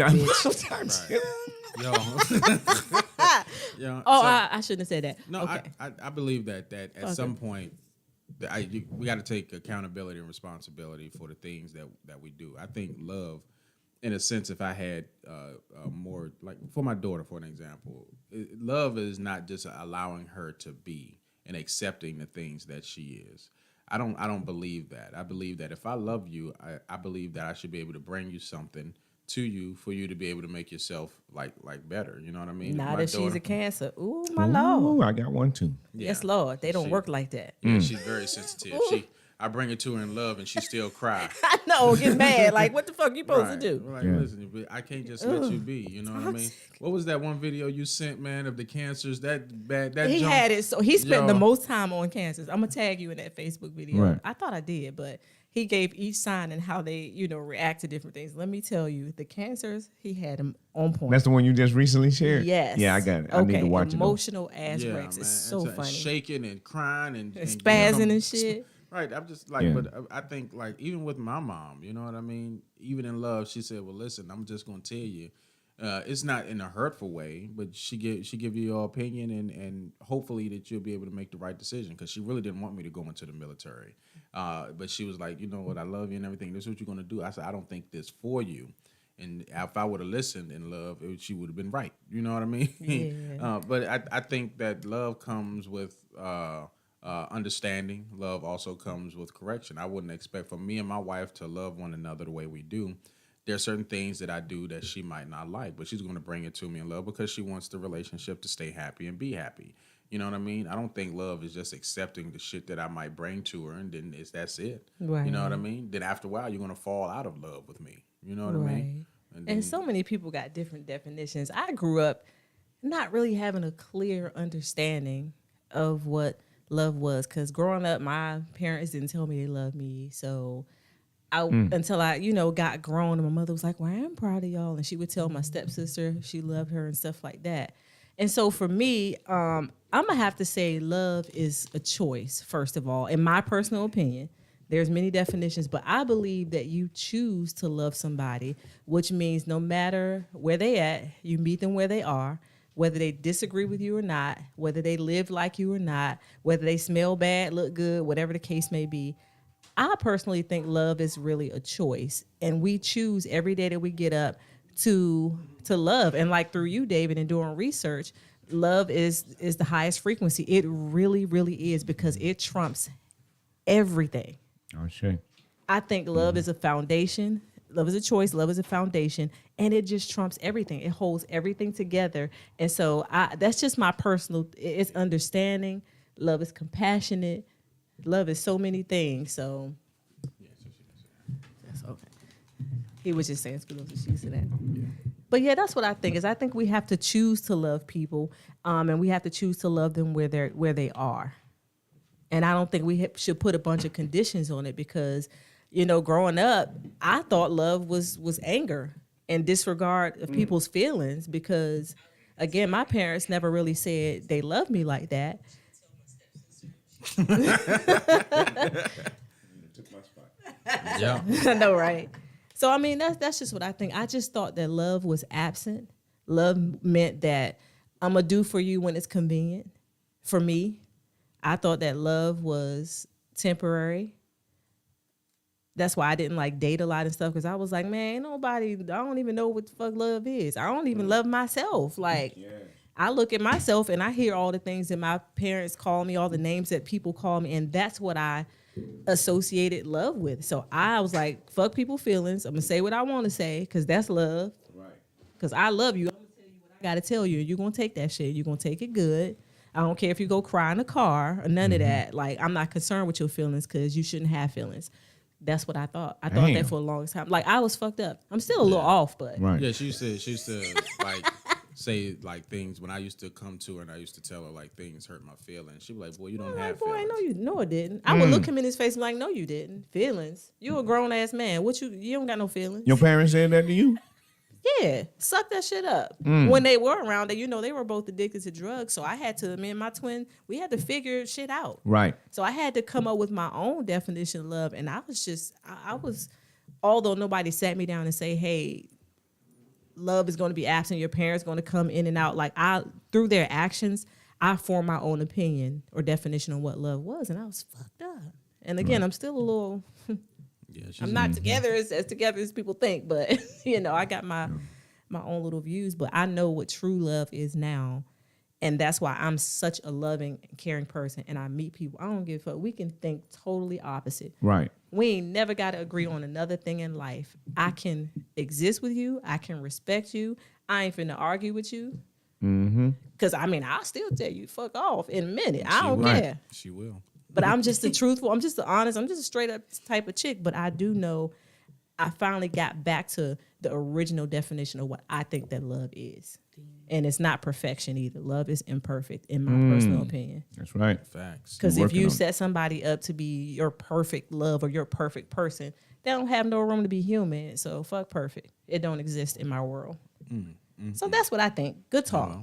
Yo. I shouldn't have said that. No, okay. I believe that at some point we got to take accountability and responsibility for the things that we do. I think love, in a sense, if I had more, like for my daughter, for an example, love is not just allowing her to be and accepting the things that she is. I don't believe that. I believe that if I love you, I believe that I should be able to bring you something to you for you to be able to make yourself like better. You know what I mean? Now that she's a Cancer. Ooh, my Ooh, Lord. I got one too. Yeah. Yes, Lord. They don't work like that. Yeah, she's very sensitive. I bring it to her in love and she still cry. I know, get mad. Like, what the fuck you supposed to do? Like, listen, I can't just let you be. You know what I mean? What was that one video you sent, man, of the cancers? That he junk? had it. So he spent the most time on cancers. I'm gonna tag you in that Facebook video. Right. I thought I did, but he gave each sign and how they, react to different things. Let me tell you, the cancers, he had them on point. That's the one you just recently shared? Yes. Yeah, I got it. I need to watch it. Emotional ass Yeah, wrecks. It's man. so funny. Shaking and crying and spazzing and shit. Right, I'm just like, but I think like even with my mom, you know what I mean? Even in love, she said, well, listen, I'm just going to tell you, it's not in a hurtful way, but she give you your opinion and hopefully that you'll be able to make the right decision, because she really didn't want me to go into the military. But she was like, you know what, I love you and everything. This is what you're going to do. I said, I don't think this for you. And if I would have listened in love, she would have been right. You know what I mean? Yeah. But I think that love comes with understanding. Love also comes with correction. I wouldn't expect for me and my wife to love one another the way we do. There are certain things that I do that she might not like, but she's going to bring it to me in love because she wants the relationship to stay happy and be happy. You know what I mean? I don't think love is just accepting the shit that I might bring to her, and then that's it. Right. You know what I mean? Then after a while, you're gonna fall out of love with me. You know what I mean? And so many people got different definitions. I grew up not really having a clear understanding of what love was, because growing up, my parents didn't tell me they loved me. So until I, got grown, and my mother was like, "Well, I'm proud of y'all," and she would tell my stepsister she loved her and stuff like that. And so for me, I'm gonna have to say love is a choice. First of all, in my personal opinion. There's many definitions, but I believe that you choose to love somebody, which means no matter where they at, you meet them where they are, whether they disagree with you or not, whether they live like you or not, whether they smell bad, look good, whatever the case may be. I personally think love is really a choice, and we choose every day that we get up to love. And like through you, David, and doing research, love is the highest frequency. It really, really is, because it trumps everything. Oh, shit. I think love is a foundation. Love is a choice. Love is a foundation. And it just trumps everything. It holds everything together. And so that's just my personal, it's understanding. Love is compassionate. Love is so many things. So that's okay. He was just saying screw those she said that. Yeah. But yeah, that's what I think is I think we have to choose to love people, and we have to choose to love them where they are. And I don't think we should put a bunch of conditions on it, because, growing up, I thought love was anger and disregard of people's feelings, because, again, my parents never really said they loved me like that. Yeah. I know, right? So, I mean, that's just what I think. I just thought that love was absent. Love meant that I'm going to do for you when it's convenient for me. I thought that love was temporary. That's why I didn't date a lot and stuff, because I was like, man, I don't even know what the fuck love is. I don't even love myself. I look at myself and I hear all the things that my parents call me, all the names that people call me, and that's what I associated love with. So I was like, fuck people's feelings. I'm going to say what I want to say, because that's love. Right. Because I love you. I'm going to tell you what I got to tell you, and you're going to take that shit. You're going to take it good. I don't care if you go cry in the car or none of that. I'm not concerned with your feelings, because you shouldn't have feelings. That's what I thought. I thought that for a long time. I was fucked up. I'm still a little off, but right. Yeah, she used to say things when I used to come to her, and I used to tell her things hurt my feelings. She'd be like, "Boy, you don't have boy, feelings." I know you. No, it didn't. I would look him in his face and be like, "No, you didn't. Feelings. You a grown ass man. What you don't got no feelings." Your parents said that to you? Yeah, suck that shit up. When they were around, they were both addicted to drugs. So I had to, me and my twin, we had to figure shit out. Right. So I had to come up with my own definition of love. And I was, although nobody sat me down and say, hey, love is going to be absent, your parents going to come in and out. Through their actions, I formed my own opinion or definition on what love was. And I was fucked up. And again, I'm still a little... Yeah, I'm not together as together as people think, but I got my own little views. But I know what true love is now, and that's why I'm such a loving and caring person. And I meet people, I don't give a fuck. We can think totally opposite. Right. We ain't never got to agree on another thing in life. I can exist with you. I can respect you. I ain't finna argue with you. Because I'll still tell you fuck off in a minute. I don't care. She will. But I'm just the truthful. I'm just the honest. I'm just a straight up type of chick. But I do know I finally got back to the original definition of what I think that love is. And it's not perfection either. Love is imperfect, in my personal opinion. That's right. Facts. Because if you set somebody up to be your perfect love or your perfect person, they don't have no room to be human. So fuck perfect. It don't exist in my world. So that's what I think. Good talk.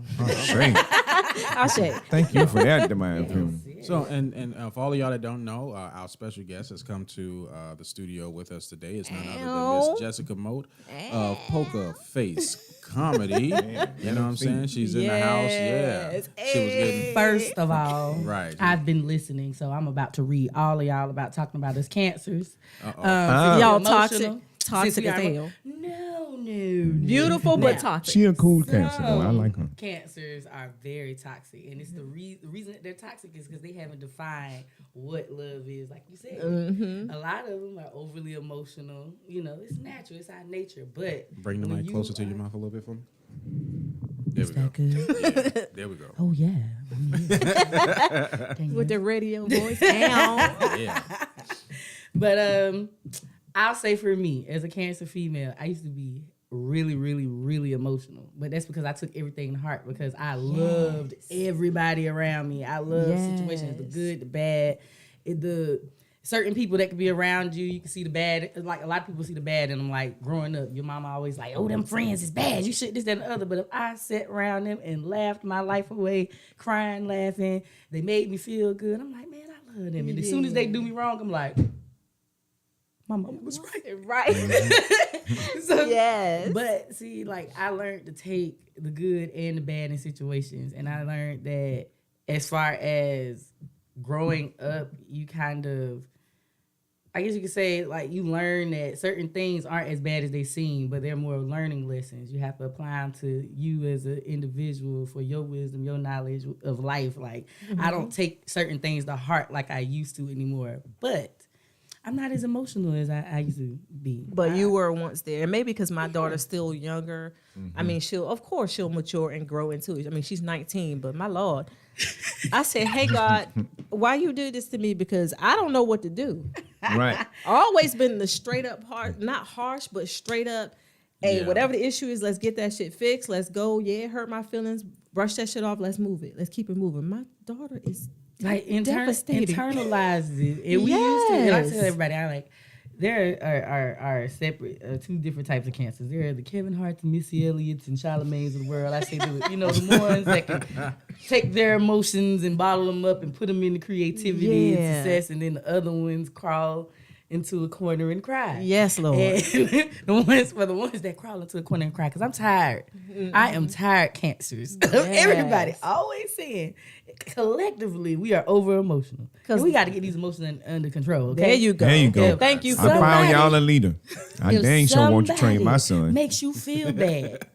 I'll say. Thank you for that, Divine Feminine. So, and for all of y'all that don't know, our special guest has come to the studio with us today. It's none other than Miss Jessica Moat of Poker Face Comedy. You know what I'm saying? She's in the house. Yeah. She was getting... First of all, right. I've been listening, so I'm about to read all of y'all about talking about us cancers. Y'all toxic as hell. No. Beautiful, but toxic. She a cool cancer, though. I like her. Cancers are very toxic, and it's the reason that they're toxic is because they haven't defined what love is. Like you said, a lot of them are overly emotional. It's natural. It's our nature. But bring the mic closer to your mouth a little bit for me. There Is we go. that good? Yeah, there we go. Oh yeah. With the radio voice down. Yeah. But I'll say for me, as a Cancer female, I used to be really, really, really emotional. But that's because I took everything to heart because I loved everybody around me. I loved situations, the good, the bad, the certain people that could be around you. You can see the bad. Like a lot of people see the bad in them. Like growing up, your mama always like, oh, them friends is bad. You should this, that, and the other. But if I sat around them and laughed my life away, crying, laughing, they made me feel good. I'm like, man, I love them. And as soon as they do me wrong, I'm like, my mama was right. Right. So, yes. But see, like I learned to take the good and the bad in situations. And I learned that as far as growing up, you kind of, I guess you could say, like you learn that certain things aren't as bad as they seem, but they're more learning lessons. You have to apply them to you as an individual for your wisdom, your knowledge of life. Like I don't take certain things to heart like I used to anymore. But I'm not as emotional as I used to be. But you were once there. And maybe because my daughter's still younger. I mean, she'll mature and grow into it. I mean, she's 19, but my Lord. I said, hey, God, why you do this to me? Because I don't know what to do. Right. Always been the straight up not harsh, but straight up, hey, whatever the issue is, let's get that shit fixed. Let's go. Yeah, it hurt my feelings. Brush that shit off. Let's move it. Let's keep it moving. My daughter is like devastating. Internalizes it. And we used to, and I tell everybody, I like, there are separate, two different types of cancers. There are the Kevin Harts, Missy Elliott's, and Charlamagne's of the world. I say, the ones that can take their emotions and bottle them up and put them into creativity and success, and then the other ones crawl into a corner and cry. Yes, Lord. And the ones that crawl into a corner and cry, because I'm tired. I am tired, cancers. Everybody always saying, collectively, we are over emotional. Because we got to get these emotions under control. Okay? There you go. There you go. Thank you. I found y'all a leader. I dang sure want you to train my son. Makes you feel bad,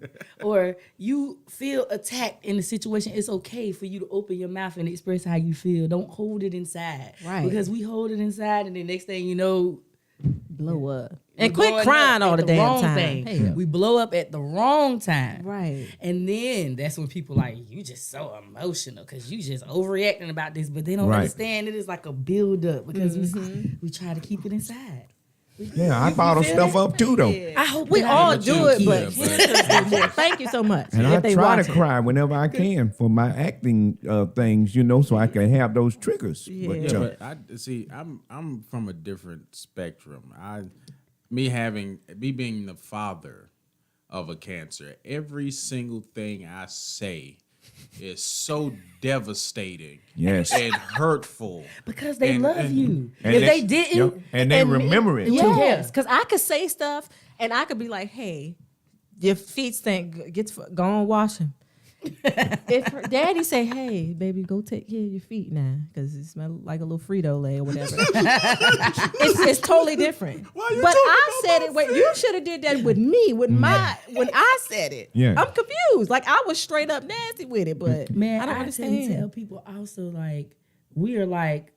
or you feel attacked in a situation, it's okay for you to open your mouth and express how you feel. Don't hold it inside. Right. Because we hold it inside, and the next thing you know, blow up. And quit crying all the damn time. Hey, we blow up at the wrong time. Right. And then that's when people like, you just so emotional because you just overreacting about this, but they don't understand it is like a build up because we try to keep it inside. Yeah, I bottle stuff up too, though. I hope we all do it, but thank you so much. And I try to cry whenever I can for my acting things, so I can have those triggers. Yeah. But I see, I'm from a different spectrum. Me being the father of a cancer, every single thing I say is so devastating, and hurtful because they love you. And if they didn't, and they remember it too. Yes, because I could say stuff and I could be like, "Hey, your feet stink. Go on, wash them." If her daddy say, "Hey, baby, go take care of your feet now," because it smells like a little Frito Lay or whatever, it's totally different. But I said it. Wait, you should have did that with me when I said it. Yeah. I'm confused. Like I was straight up nasty with it, but man, I don't understand. Tell people also like we are like.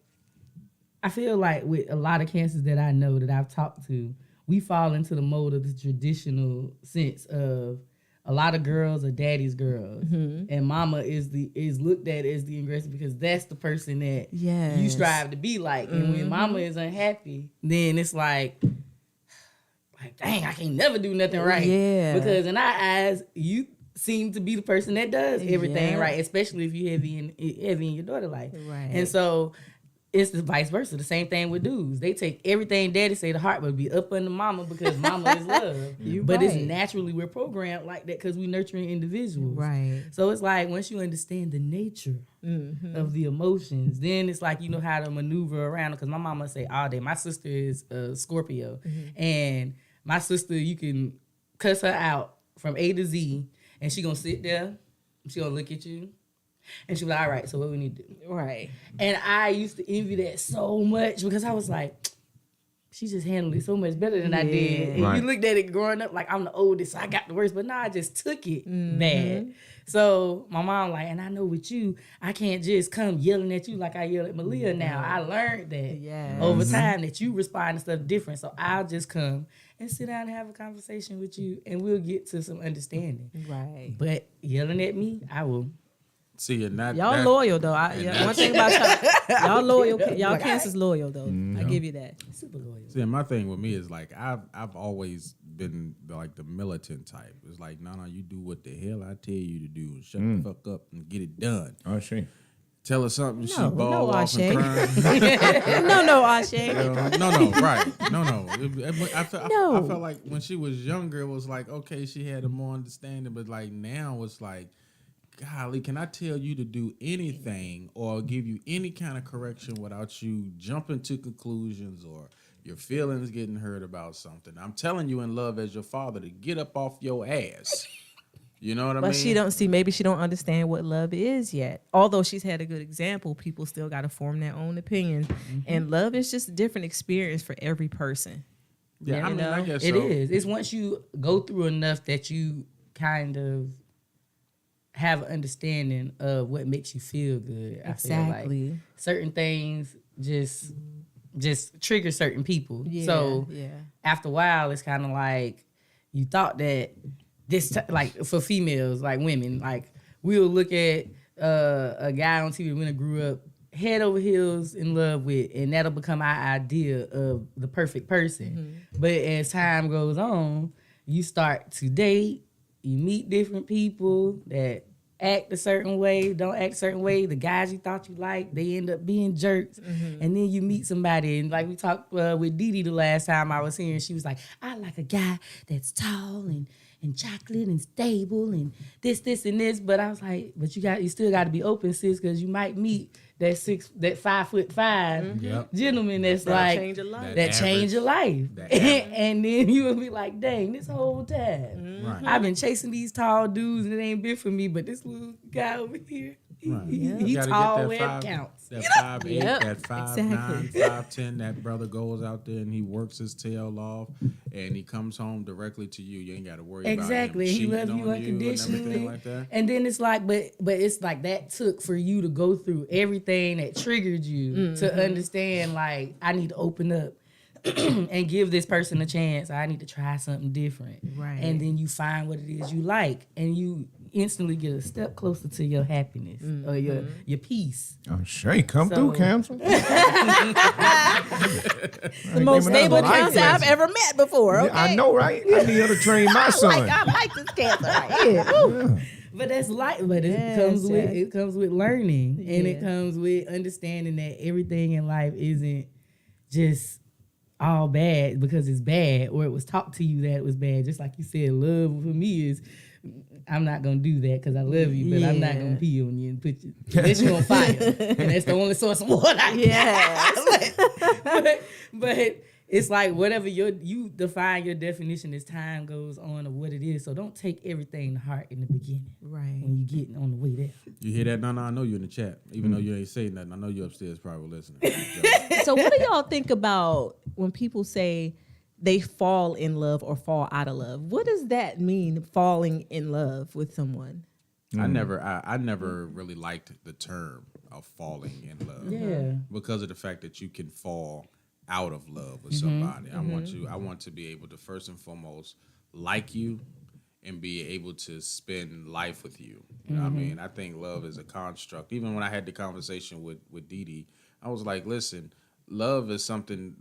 I feel like with a lot of cancers that I know that I've talked to, we fall into the mold of the traditional sense of. A lot of girls are daddy's girls, and mama is looked at as the aggressor because that's the person that you strive to be like. And when mama is unhappy, then it's like, dang, I can't never do nothing right. Yeah. Because in our eyes, you seem to be the person that does everything right, especially if you're heavy in your daughter's life. Right. And so it's the vice versa. The same thing with dudes. They take everything daddy say to heart, but be up under mama because mama is love. But it's naturally we're programmed like that because we nurturing individuals. Right. So it's like once you understand the nature of the emotions, then it's like you know how to maneuver around. Because my mama say all day. My sister is a Scorpio, and my sister you can cuss her out from A to Z, and she gonna sit there, she gonna look at you. And she was like, all right, so what we need to do? Right. And I used to envy that so much because I was like, she just handled it so much better than I did. And you looked at it growing up like I'm the oldest, so I got the worst. But I just took it bad. So my mom like, and I know with you, I can't just come yelling at you like I yell at Malia now. I learned that over time that you respond to stuff different. So I'll just come and sit down and have a conversation with you, and we'll get to some understanding. Right. But yelling at me, I will. See, and that Y'all that, loyal though. One thing about y'all loyal. Y'all Like, Cancer's loyal though. I give you that. Super loyal. See, and my thing with me is like I've always been like the militant type. It's like, no, you do what the hell I tell you to do. Shut the fuck up and get it done. Oh, shit. Tell her something, she No, ball no, off Ashe. and crying. No, Ashe. No, right. No. I No. felt like when she was younger, it was like, okay, she had a more understanding, but like now it's like, golly, can I tell you to do anything or give you any kind of correction without you jumping to conclusions or your feelings getting hurt about something? I'm telling you in love as your father to get up off your ass. You know what I mean? But she don't see. Maybe she don't understand what love is yet. Although she's had a good example, people still got to form their own opinions. And love is just a different experience for every person. Yeah, I mean, I guess It so. is. It's once you go through enough that you kind of have an understanding of what makes you feel good. I feel like certain things just trigger certain people. Yeah, So yeah. after a while, it's kind of like you thought that like for females, like women, like we'll look at a guy on TV we grew up head over heels in love with, and that'll become our idea of the perfect person. But as time goes on, you start to date, you meet different people that act a certain way, don't act a certain way. The guys you thought you liked, they end up being jerks. And then you meet somebody, and like we talked with Dee Dee the last time I was here, and she was like, I like a guy that's tall and chocolate and stable and this, and this. But I was like, but you still got to be open, sis, because you might meet that 5'5" gentleman that's like change your life. that change your life. That And then you will be like, dang, this whole time Right. I've been chasing these tall dudes and it ain't been for me, but this little guy over here, Right. he You gotta tall get where it counts. That 5'8", Yep, that 5'9", exactly. 5'10", that brother goes out there and he works his tail off and he comes home directly to you. You ain't got to worry Exactly. about him He cheating loves you on and unconditionally. everything like that. And then it's like, but it's like that took for you to go through everything that triggered you to understand, like, I need to open up and give this person a chance. I need to try something different. Right. And then you find what it is you like, and you instantly get a step closer to your happiness or your peace. Oh, Shay, come So- through, Cancer. The most Maybe stable that's a life cancer I've lesson. ever met before. Okay? I know, right? I need her to train my son. I like this cancer right here. Woo. But that's like, but it Yes, comes with learning, and it Yeah. comes with understanding that everything in life isn't just all bad because it's bad, or it was taught to you that it was bad. Just like you said, love for me is, I'm not gonna do that because I love you, but I'm not Yeah. gonna pee on you and put you on fire, and that's the only source of water I Yes. but it's like whatever you define your definition as time goes on of what it is. So don't take everything to heart in the beginning. Right. When you get on the way there. You hear that? No, I know you in the chat. Even though you ain't saying nothing, I know you upstairs probably listening. So what do y'all think about when people say they fall in love or fall out of love? What does that mean, falling in love with someone? I never really liked the term of falling in love. Yeah. Because of the fact that you can fall out of love with somebody. I want to be able to first and foremost like you and be able to spend life with you. You know what I mean? I think love is a construct. Even when I had the conversation with Dee Dee, I was like, listen, love is something,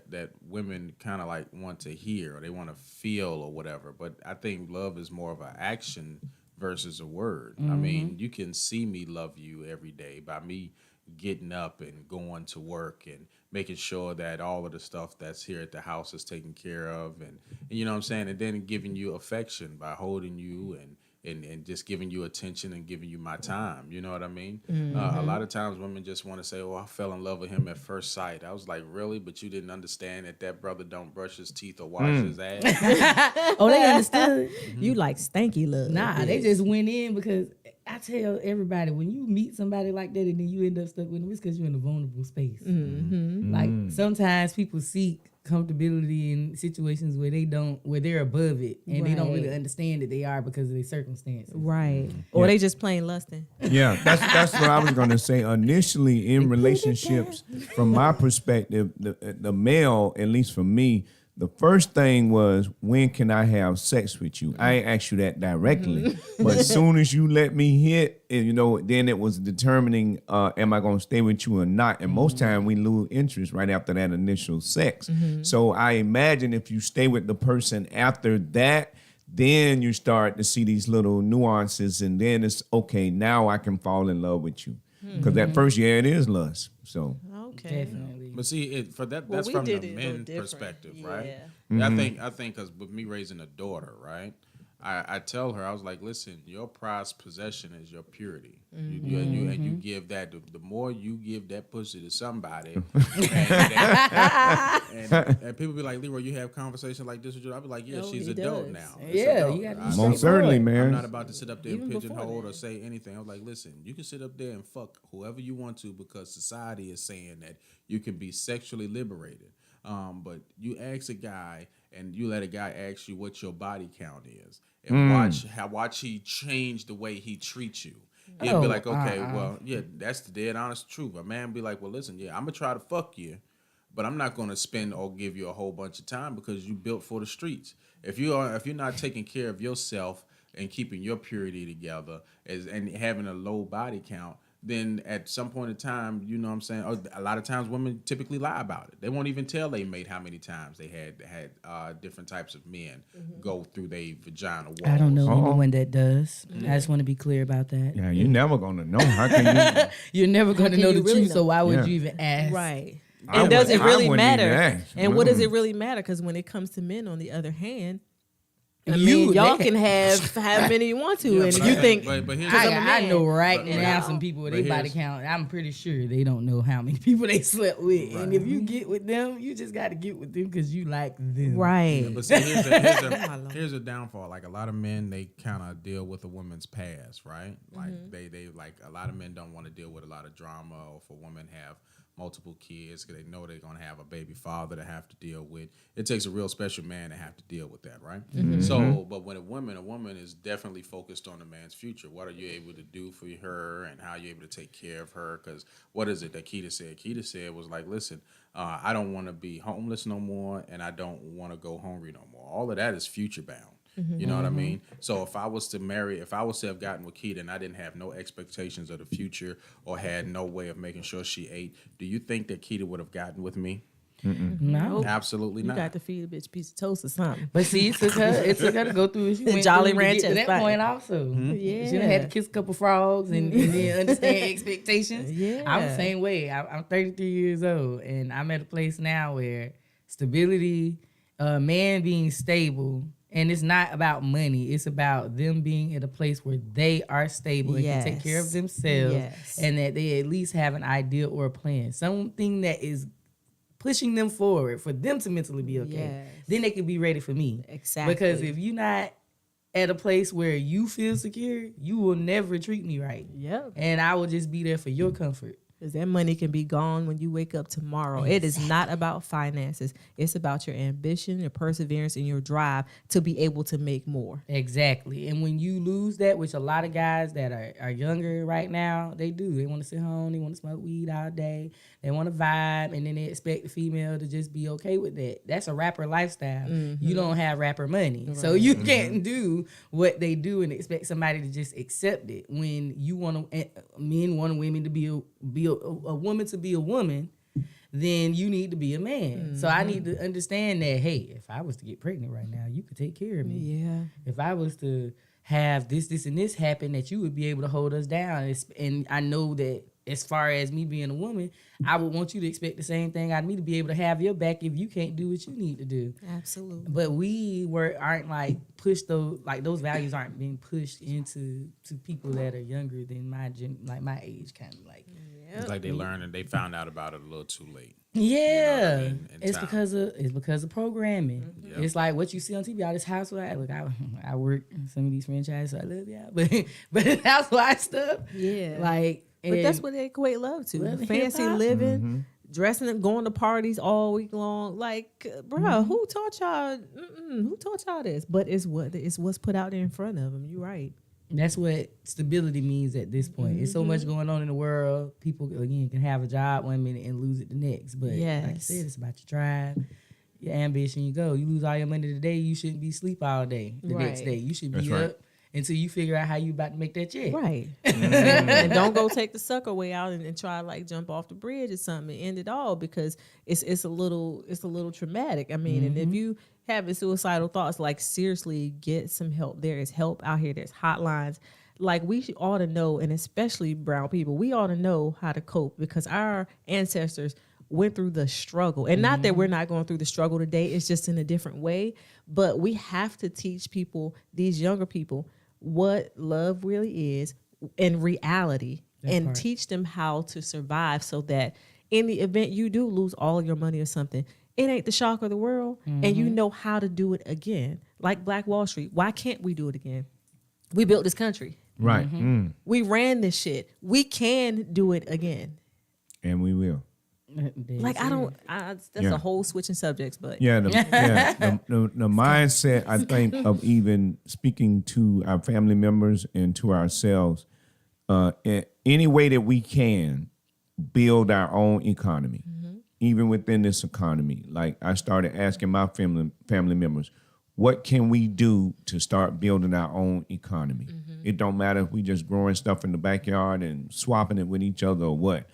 that women kind of like want to hear or they want to feel or whatever. But I think love is more of an action versus a word. I mean, you can see me love you every day by me getting up and going to work and making sure that all of the stuff that's here at the house is taken care of and you know what I'm saying, and then giving you affection by holding you and just giving you attention and giving you my time. You know what I mean? A lot of times women just want to say, oh, I fell in love with him at first sight. I was like, really? But you didn't understand that brother don't brush his teeth or wash his ass? Oh, they understood. You like stanky love. Nah, they just went in because I tell everybody, when you meet somebody like that and then you end up stuck with them, it's because you're in a vulnerable space. Like sometimes people seek comfortability in situations where they're above it and they don't really Right. understand that they are because of their circumstances. Right. Or they just plain lusting. Yeah, that's what I was going to say. Initially, in relationships, from my perspective, the male, at least for me, The first thing was, when can I have sex with you? I ain't asked you that directly, but as soon as you let me hit, and, then it was determining, am I going to stay with you or not? And most time we lose interest right after that initial sex. So I imagine if you stay with the person after that, then you start to see these little nuances, and then it's okay. Now I can fall in love with you, because at first, it is lust. So Okay. Definitely. But see, that's we from the did it a little men different. perspective, Yeah. right? I think because with me raising a daughter, right? I tell her, I was like, listen, your prized possession is your purity. You give that, the more you give that pussy to somebody, and people be like, Leroy, you have conversation like this with you? I'll be like, yeah, No, she's he adult does. now. Yeah, It's you adult. gotta be most certainly, man. I'm not about to sit up there Even and before pigeonhole that. or say anything. I was like, listen, you can sit up there and fuck whoever you want to because society is saying that you can be sexually liberated. But you ask a guy and you let a guy ask you what your body count is, and watch he change the way he treats you. He'll be like, okay, well, yeah, that's the dead honest truth. A man be like, well, listen, yeah, I'm gonna try to fuck you, but I'm not gonna spend or give you a whole bunch of time because you built for the streets. If you're not taking care of yourself and keeping your purity together and having a low body count, then at some point in time, you know what I'm saying? A lot of times women typically lie about it. They won't even tell they mate how many times they had different types of men go through their vagina walls. I don't know anyone that does. I just want to be clear about that. Yeah, you're never gonna know. How can you? You're never going to can know you the really truth, know? so why would Yeah. you even ask? Right. I And does it wouldn't- I really wouldn't even matter? ask. And what does it really matter? Because when it comes to men, on the other hand, I You- mean, y'all can have how many you want to, Yeah, and but you I- think but here's I, the- I know right but- now but- some people with but their body here's- count. I'm pretty sure they don't know how many people they slept with. And if you get with them, you just got to get with them because you like them. right. But see, here's the downfall. Like a lot of men, they kind of deal with a woman's past, right? Like they like a lot of men don't want to deal with a lot of drama, or for women have multiple kids because they know they're gonna have a baby father to have to deal with. It takes a real special man to have to deal with that, right? So, but when a woman is definitely focused on the man's future. What are you able to do for her, and how are you able to take care of her? Because what is it that Keita said? Keita said was like, listen, I don't want to be homeless no more, and I don't want to go hungry no more. All of that is future bound. You know what I mean? So if I was to have gotten with Keita and I didn't have no expectations of the future or had no way of making sure she ate, do you think that Keita would have gotten with me? No. Absolutely You not. got to feed a bitch a piece of toast or something. But see, it took her to go through. She went Jolly through to Rancher get to that spot. point also. Yeah. She done had to kiss a couple frogs and then understand expectations. Yeah. I'm the same way. I'm 33 years old, and I'm at a place now where stability, man being stable, and it's not about money. It's about them being at a place where they are stable and can take care of Yes. themselves, Yes. and that they at least have an idea or a plan, something that is pushing them forward for them to mentally be okay. Yes. Then they can be ready for me. Exactly. Because if you're not at a place where you feel secure, you will never treat me right. Yep. And I will just be there for your comfort. Because that money can be gone when you wake up tomorrow. It is not about finances. It's about your ambition, your perseverance, and your drive to be able to make more. Exactly. And when you lose that, which a lot of guys that are younger right now, they do. They want to sit home. They want to smoke weed all day. They want to vibe. And then they expect the female to just be okay with that. That's a rapper lifestyle. You don't have rapper money. So you can't do what they do and expect somebody to just accept it. When you want to, men want women to be a woman to be a woman, then you need to be a man. So I need to understand that, hey, if I was to get pregnant right now, you could take care of me. Yeah. If I was to have this, and this happen, that you would be able to hold us down. And I know that as far as me being a woman, I would want you to expect the same thing out of me, to be able to have your back if you can't do what you need to do. Absolutely. But we aren't like pushed those values aren't being pushed into people that are younger than my age, kind of like. It's like they learned and they found out about it a little too late. Yeah, You know what I mean? In it's time. because of programming. Yep. It's like what you see on TV, all this housewife. Look, I work in some of these franchises, so I love y'all. But housewife stuff, Yeah. like. But that's what they equate love to. Well, Fancy hip-hop. living, dressing up, going to parties all week long. Like, bro, who taught y'all? Who taught y'all this? But it's what's put out there in front of them. You're right. That's what stability means at this point. It's so much going on in the world. People, again, can have a job one minute and lose it the next. But like I Yes. said, it's about your drive, your ambition, you go. You lose all your money today, you shouldn't be asleep all day. The next Right. day, you should That's be right. up until you figure out how you about to make that check. Right. And don't go take the sucker way out and try to like jump off the bridge or something and end it all because it's a little traumatic. I mean, and if you having suicidal thoughts, like seriously get some help. There is help out here. There's hotlines. Like we should ought to know, and especially brown people, we ought to know how to cope because our ancestors went through the struggle. And not that we're not going through the struggle today, it's just in a different way. But we have to teach people, these younger people, what love really is in reality and teach them how to survive so that in the event you do lose all of your money or something, it ain't the shock of the world and you know how to do it again. Like Black Wall Street. Why can't we do it again? We built this country. Right. We ran this shit. We can do it again. And we will. Like that's Yeah. a whole switching subjects, but Yeah, the mindset, I think, of even speaking to our family members and to ourselves, any way that we can build our own economy, even within this economy. Like I started asking my family members, what can we do to start building our own economy? It don't matter if we just growing stuff in the backyard and swapping it with each other or what.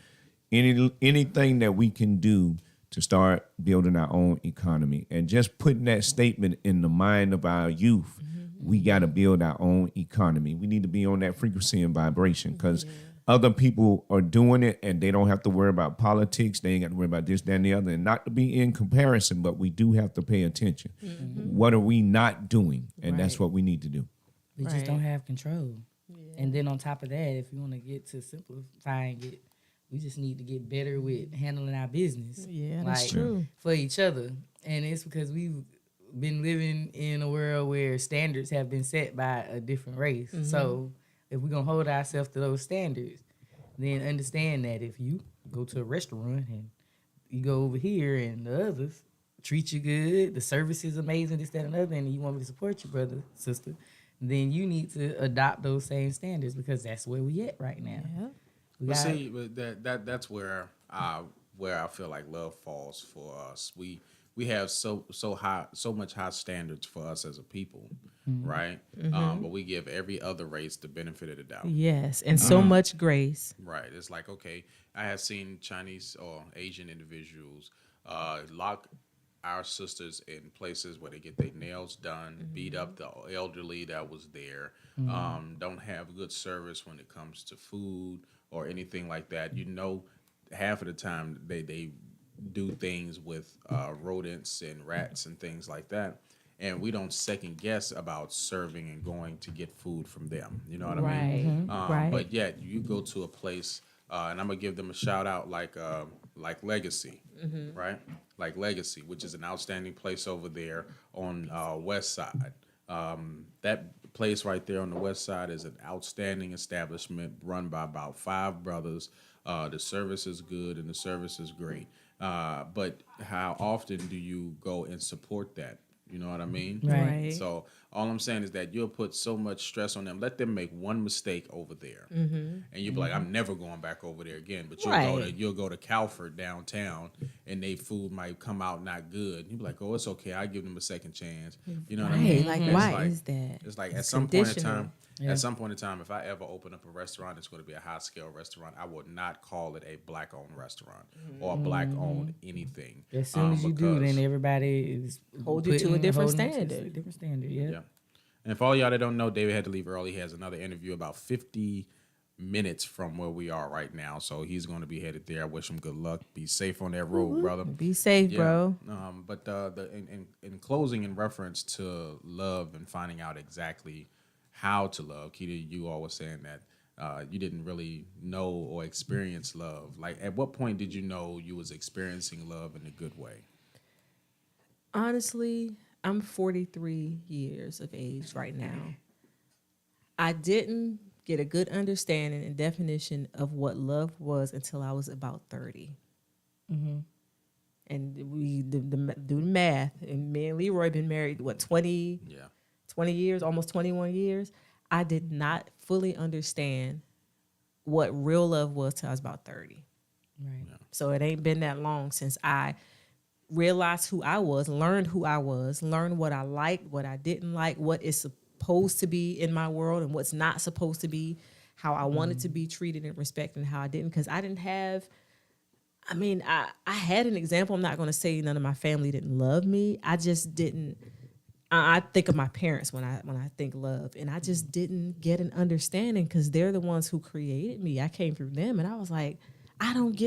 Anything that we can do to start building our own economy and just putting that statement in the mind of our youth, we got to build our own economy. We need to be on that frequency and vibration because other people are doing it and they don't have to worry about politics. They ain't got to worry about this, that, and the other. And not to be in comparison, but we do have to pay attention. What are we not doing? And that's what we need to do. We just don't have control. And then on top of that, if you want to get to simplifying it, we just need to get better with handling our business. Yeah, that's true. For each other. And it's because we've been living in a world where standards have been set by a different race. So if we're going to hold ourselves to those standards, then understand that if you go to a restaurant and you go over here and the others treat you good, the service is amazing, this, that, and other, and you want me to support you, brother, sister, then you need to adopt those same standards because that's where we at right now. Yeah. But see, that's where I feel like love falls for us. We have so much high standards for us as a people, right? But we give every other race the benefit of the doubt. Yes, and so much grace. Right. It's like, okay, I have seen Chinese or Asian individuals lock our sisters in places where they get their nails done, beat up the elderly that was there, don't have good service when it comes to food or anything like that. You know, half of the time they do things with rodents and rats and things like that. And we don't second guess about serving and going to get food from them. You know what I mean? Right. But yet you go to a place, and I'm gonna give them a shout out like Legacy, right? Like Legacy, which is an outstanding place over there on West Side. That place right there on the West Side is an outstanding establishment run by about 5 brothers. The service is good and the service is great. But how often do you go and support that? You know what I mean? Right. So all I'm saying is that you'll put so much stress on them. Let them make one mistake over there, and you'll be like, "I'm never going back over there again." But you'll go to Calford downtown, and they food might come out not good. You'll be like, "Oh, it's okay. I give them a second chance." You know what I mean? Like, It's why like- is that? It's like at It's some point in conditional. time. At some point in time, if I ever open up a restaurant, it's going to be a high-scale restaurant. I would not call it a black-owned restaurant or a black-owned anything. As soon as you do, then everybody is Hold you to a different holding you to standard. a different standard, yeah. Yeah. And for all y'all that don't know, David had to leave early. He has another interview about 50 minutes from where we are right now. So he's going to be headed there. I wish him good luck. Be safe on that road, brother. Be safe, bro. But in closing, in reference to love and finding out exactly how to love, Keita, you all were saying that you didn't really know or experience love. Like, at what point did you know you was experiencing love in a good way? Honestly, I'm 43 years of age right now. I didn't get a good understanding and definition of what love was until I was about 30. And we do the math. And me and Leroy been married, 20 years, almost 21 years. I did not fully understand what real love was till I was about 30. Right. So it ain't been that long since I realized who I was, learned who I was, learned what I liked, what I didn't like, what is supposed to be in my world and what's not supposed to be, how I wanted to be treated and respected and how I didn't. Because I didn't have, I had an example. I'm not going to say none of my family didn't love me. I just didn't. I think of my parents when I think love, and I just didn't get an understanding because they're the ones who created me. I came through them, and I was like, I don't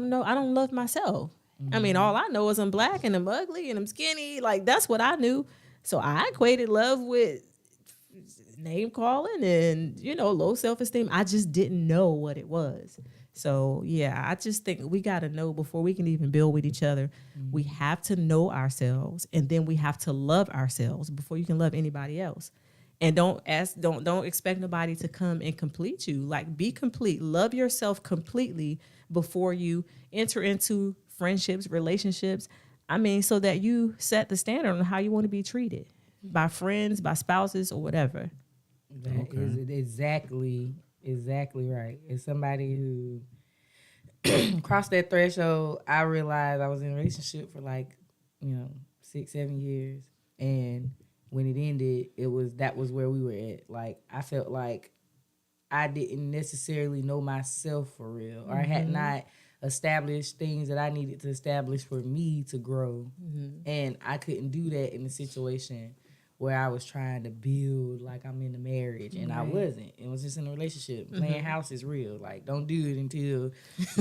know, I don't love myself. I mean, all I know is I'm black and I'm ugly and I'm skinny. Like, that's what I knew. So I equated love with name calling and, low self-esteem. I just didn't know what it was. So, yeah, I just think we got to know before we can even build with each other. We have to know ourselves, and then we have to love ourselves before you can love anybody else. And don't expect nobody to come and complete you. Like, be complete. Love yourself completely before you enter into friendships, relationships. So that you set the standard on how you want to be treated by friends, by spouses, or whatever. That is exactly right. As somebody who crossed that threshold, I realized I was in a relationship for 6-7 years, and when it ended, that was where we were at. Like, I felt like I didn't necessarily know myself for real, or I had not established things that I needed to establish for me to grow, and I couldn't do that in a situation where I was trying to build like I'm in a marriage, and I wasn't. It was just in a relationship. Playing house is real. Like, don't do it until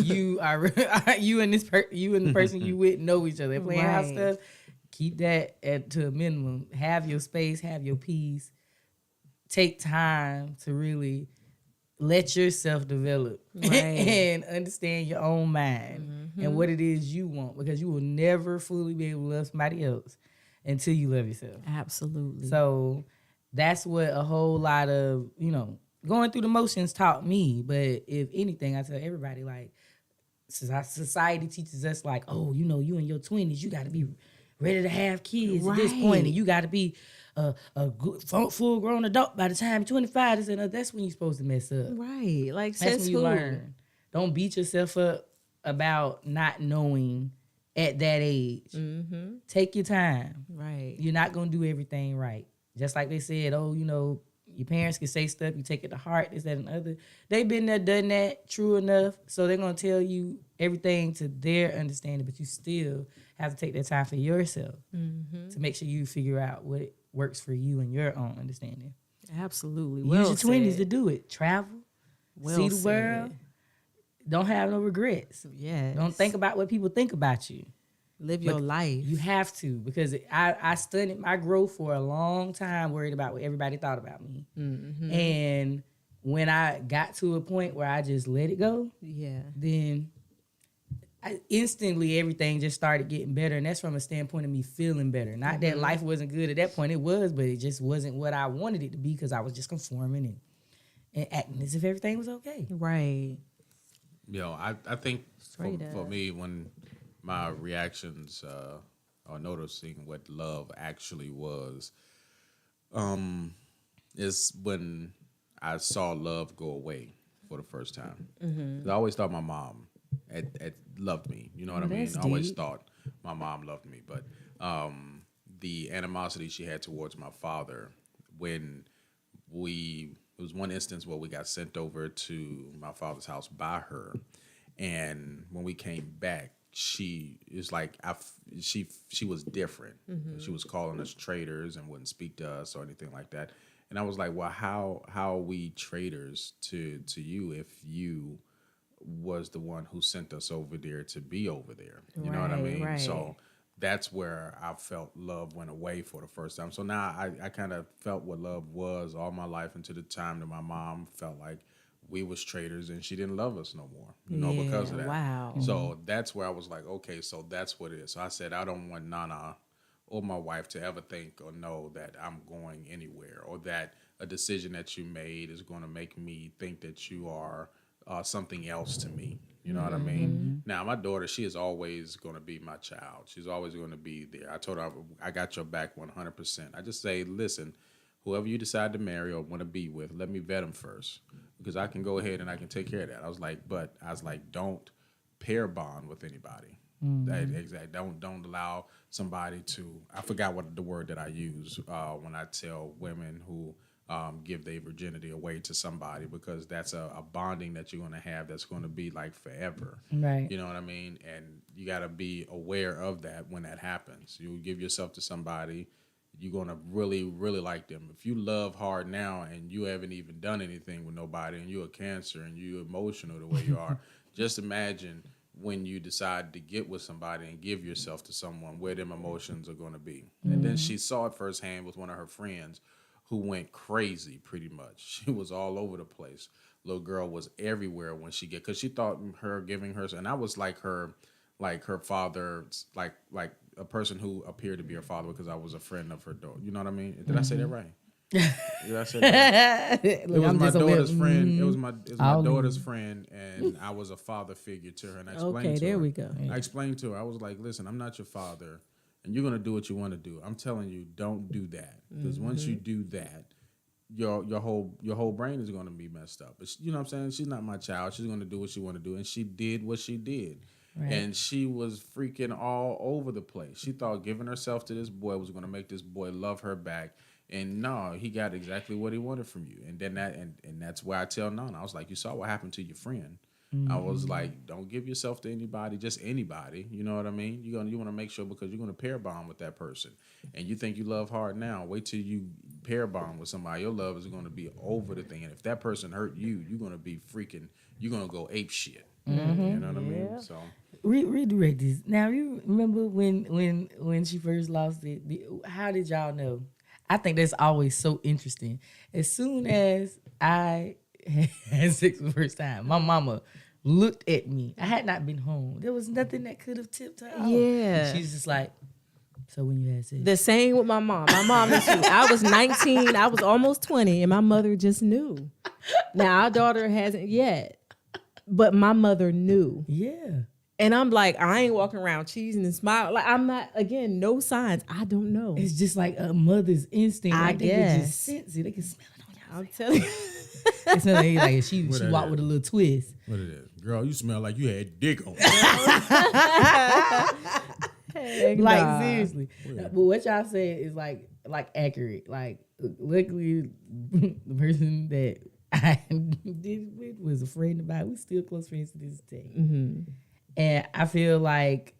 you are you and the person you with know each other. Playing house stuff, keep that to a minimum. Have your space, have your peace. Take time to really let yourself develop and understand your own mind and what it is you want, because you will never fully be able to love somebody else until you love yourself. Absolutely. So that's what a whole lot of, going through the motions taught me. But if anything, I tell everybody, like, society teaches us, like, oh, you in your 20s, you got to be ready to have kids at this point, and you got to be a good, full-grown adult by the time you're 25. That's when you're supposed to mess up. Right. Like, that's when you learn. Don't beat yourself up about not knowing at that age. Take your time. Right. You're not going to do everything right. Just like they said, your parents can say stuff, you take it to heart, this, that, and other. They've been there, done that, true enough. So they're going to tell you everything to their understanding, but you still have to take that time for yourself to make sure you figure out what works for you and your own understanding. Absolutely. Use your 20s to do it. Travel, see the world. Don't have no regrets. Yes. Don't think about what people think about you. Live your life. You have to, because I studied my growth for a long time, worried about what everybody thought about me. And when I got to a point where I just let it go, then instantly everything just started getting better. And that's from a standpoint of me feeling better. Not that life wasn't good at that point. It was, but it just wasn't what I wanted it to be, because I was just conforming and acting as if everything was okay. Right. I think for me, when my reactions or noticing what love actually was, is when I saw love go away for the first time. 'Cause I always thought my mom had loved me. You know what I mean? I always thought my mom loved me, but the animosity she had towards my father, when it was one instance where we got sent over to my father's house by her, and when we came back, she was like, she was different. She was calling us traitors and wouldn't speak to us or anything like that. And I was like, well, how are we traitors to you if you was the one who sent us over there to be over there? You know what I mean? Right. So that's where I felt love went away for the first time. So now I kind of felt what love was all my life, until the time that my mom felt like we was traitors and she didn't love us no more, because of that. Wow. So that's where I was like, okay, so that's what it is. So I said, I don't want Nana or my wife to ever think or know that I'm going anywhere, or that a decision that you made is going to make me think that you are something else to me. You know what I mean? Now, my daughter, she is always going to be my child. She's always going to be there. I told her, I got your back 100%. I just say, listen, whoever you decide to marry or want to be with, let me vet them first, because I can go ahead and I can take care of that. I was like, don't pair bond with anybody. Exactly. Don't allow somebody to. I forgot what the word that I use when I tell women who give their virginity away to somebody, because that's a bonding that you're going to have that's going to be like forever. Right. You know what I mean? And you got to be aware of that when that happens. You give yourself to somebody, you're going to really, really like them. If you love hard now and you haven't even done anything with nobody and you're a Cancer and you're emotional the way you are, just imagine when you decide to get with somebody and give yourself to someone, where them emotions are going to be. And then she saw it firsthand with one of her friends who went crazy pretty much. She was all over the place. Little girl was everywhere when she because she thought her giving her, and I was like her father, like a person who appeared to be her father because I was a friend of her daughter. You know what I mean? Did I say that right? Did I say that right? It was my daughter's friend. It was my daughter's friend, and I was a father figure to her. And I explained to her. we go. I explained to her. I was like, "Listen, I'm not your father, and you're gonna do what you want to do. I'm telling you, don't do that, because once you do that, your whole brain is gonna be messed up. But you know what I'm saying? She's not my child. She's gonna do what she want to do, and she did what she did." Right. And she was freaking all over the place. She thought giving herself to this boy was going to make this boy love her back. And no, he got exactly what he wanted from you. And then that's where I tell Nana, I was like, you saw what happened to your friend. I was like, don't give yourself to anybody, just anybody. You know what I mean? You want to make sure, because you're going to pair bond with that person. And you think you love hard now. Wait till you pair bond with somebody. Your love is going to be over the thing. And if that person hurt you, you're going to be you're going to go ape shit. You know what I mean? So redirect this. Now, you remember when she first lost it? How did y'all know? I think that's always so interesting. As soon as I had sex for the first time, my mama looked at me. I had not been home. There was nothing that could have tipped her off. Yeah. She's just like, so when you had sex? The same with my mom. My mom is too. I was 19. I was almost 20, and my mother just knew. Now, our daughter hasn't yet, but my mother knew. Yeah. And I'm like, I ain't walking around cheesing and smiling. Like, I'm not, again, no signs. I don't know. It's just like a mother's instinct. I like guess. They can just sense it. They can smell it on y'all. I'm telling you. It smells like she walked with a little twist. What it is? Girl, you smell like you had dick on. Like, seriously. But what y'all said is like accurate. Like, luckily, the person that I did it with was a friend of mine. We still close friends to this day. Mm-hmm. And I feel like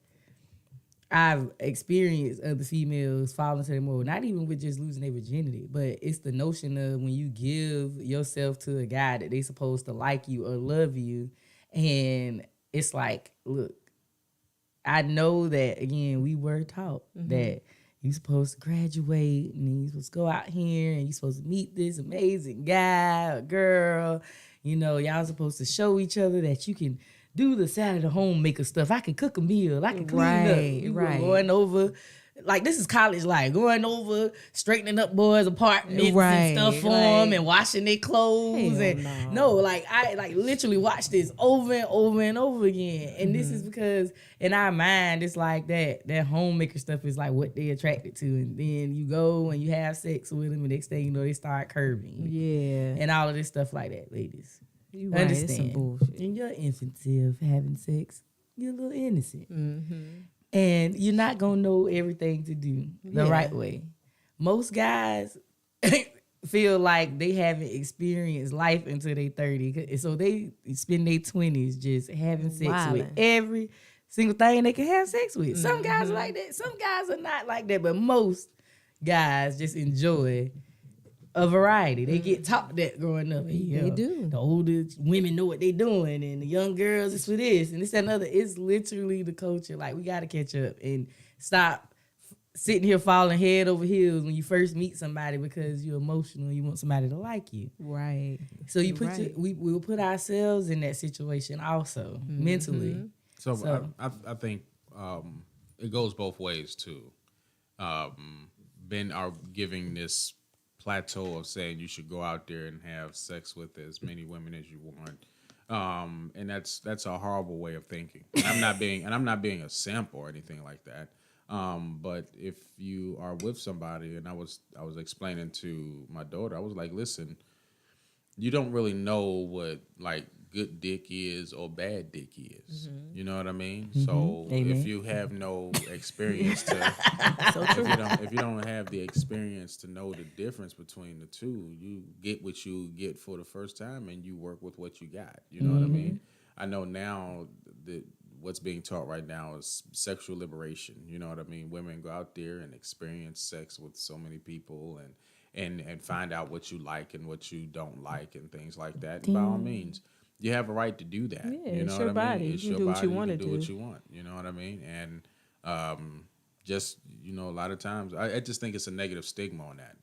I've experienced other females fall into the mold, not even with just losing their virginity, but it's the notion of when you give yourself to a guy that they supposed to like you or love you, and it's like, look, I know that, again, we were taught that you supposed to graduate and you supposed to go out here and you supposed to meet this amazing guy or girl. You know, y'all supposed to show each other that you can do the Saturday homemaker stuff. I can cook a meal. I can clean up. You were going over, like, this is college life. Going over, straightening up boys' apartments and stuff for them and washing their clothes. I literally watch this over and over and over again. And this is because in our mind, it's like that homemaker stuff is like what they attracted to. And then you go and you have sex with them, and next thing you know, they start curving. Yeah. And all of this stuff like that, ladies. You right, understand? it's some bullshit. In your infancy of having sex, you're a little innocent. Mm-hmm. And you're not going to know everything to do the right way. Most guys feel like they haven't experienced life until they 30. So they spend their 20s just having sex with every single thing they can have sex with. Some guys are like that. Some guys are not like that. But most guys just enjoy a variety. They get taught that growing up. They do. The older women know what they doing, and the young girls is for this and this and another. It's literally the culture. Like, we got to catch up and stop sitting here falling head over heels when you first meet somebody because you're emotional and you want somebody to like you. Right. So you put we will put ourselves in that situation also mentally. So I think it goes both ways too. Ben are giving this plateau of saying you should go out there and have sex with as many women as you want, and that's a horrible way of thinking. I'm not being a simp or anything like that. But if you are with somebody, and I was explaining to my daughter, I was like, listen, you don't really know what like good dick is or bad dick is. You know what I mean? Mm-hmm. So Amen. if you have no experience to, if you don't have the experience to know the difference between the two, you get what you get for the first time, and you work with what you got. You know what I mean? I know now that what's being taught right now is sexual liberation. You know what I mean? Women go out there and experience sex with so many people and find out what you like and what you don't like and things like that. And by all means, you have a right to do that. Yeah, you know it's your what I mean? body. It's You your do what body. you wanna can do what do. you want. You know what I mean? And just, you know, a lot of times I just think it's a negative stigma on that.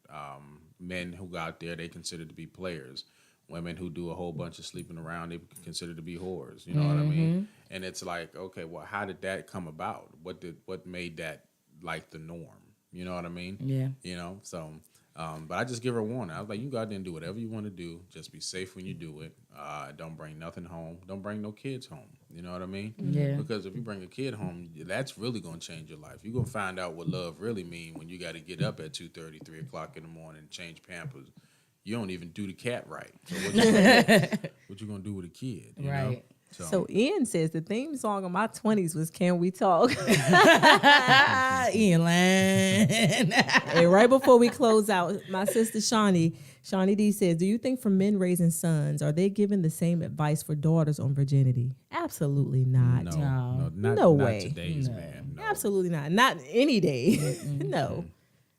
Men who go out there, they consider to be players. Women who do a whole bunch of sleeping around, they consider to be whores. You know what I mean? And it's like, okay, well, how did that come about? What made that like the norm? You know what I mean? Yeah. You know, so, but I just give her a warning. I was like, you go out there and do whatever you want to do. Just be safe when you do it. Don't bring nothing home. Don't bring no kids home. You know what I mean? Yeah. Because if you bring a kid home, that's really going to change your life. You're going to find out what love really mean when you got to get up at 2:30, 3 o'clock in the morning and change Pampers. You don't even do the cat right. So what you gonna do with a kid? You know? Right. So Ian says the theme song of my 20s was "Can We Talk?" Ian Land. And right before we close out, my sister Shawnee D says, "Do you think for men raising sons, are they giving the same advice for daughters on virginity?" Absolutely not. No way. Today's man. No. Absolutely not. Not any day. No.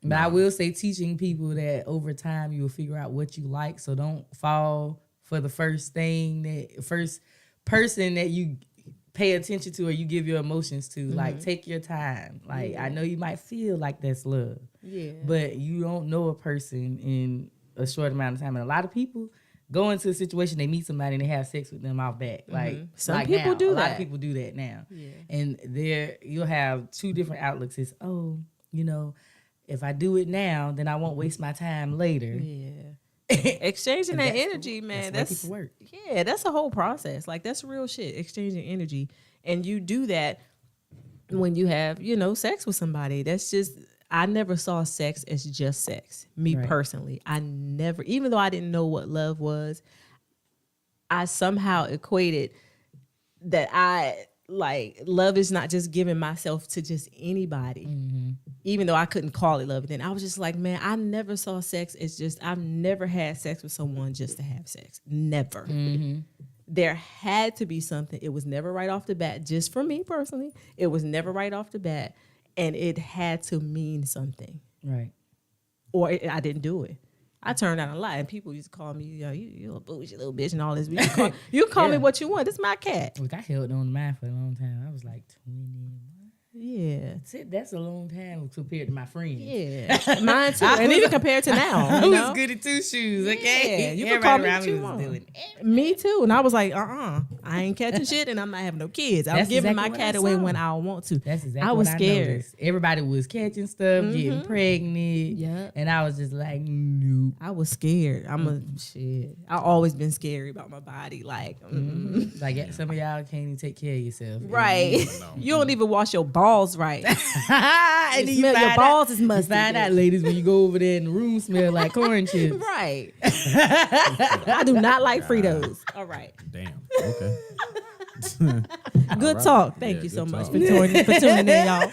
But I will say, teaching people that over time you will figure out what you like. So don't fall for the first person that you pay attention to or you give your emotions to. Like, take your time. Like, I know you might feel like that's love. Yeah. But you don't know a person in a short amount of time. And a lot of people go into a situation, they meet somebody and they have sex with them off back. Like, Some like people now. do a lot that. of people do that now. Yeah. And there you'll have two different outlooks. It's, oh, you know, if I do it now, then I won't waste my time later. Yeah. Exchanging that That's energy, man. that's the way people work. Yeah, that's a whole process. Like, that's real shit. Exchanging energy, and you do that when you have, you know, sex with somebody. That's just. I never saw sex as just sex. Me personally, I never. Even though I didn't know what love was, I somehow equated that love is not just giving myself to just anybody. Even though I couldn't call it love then. I was just like, man, I never saw sex as just, I've never had sex with someone just to have sex. Never. There had to be something. It was never right off the bat. Just for me personally, it was never right off the bat. And it had to mean something. Right. Or I didn't do it. I turned out a lie, and people used to call me, you a bougie little bitch and all this. You can call me what you want. This is my cat. Look, I held on to mine for a long time. I was like 21. Yeah. That's a long time compared to my friends. Yeah. Mine too. And even compared to now. I you was know? good at two shoes, okay? Yeah, you can Everybody call me around what me you was want. doing Me too. And I was like, I ain't catching shit and I'm not having no kids. I'm That's giving exactly my what cat I away saw. when I want to. That's exactly I was what scared. I noticed. Everybody was catching stuff, getting pregnant. Yeah. And I was just like, nope. I was scared. Shit. I always been scary about my body. Like, Like, some of y'all can't even take care of yourself. right. You don't even wash your balls right. And then You smell your find balls out, is musty. You find out, ladies, when you go over there and the room smell like corn chips. Right. I do not like Fritos. All right. Damn. Okay. Good right. talk. Thank Yeah, you so good much talk. for tuning in, y'all.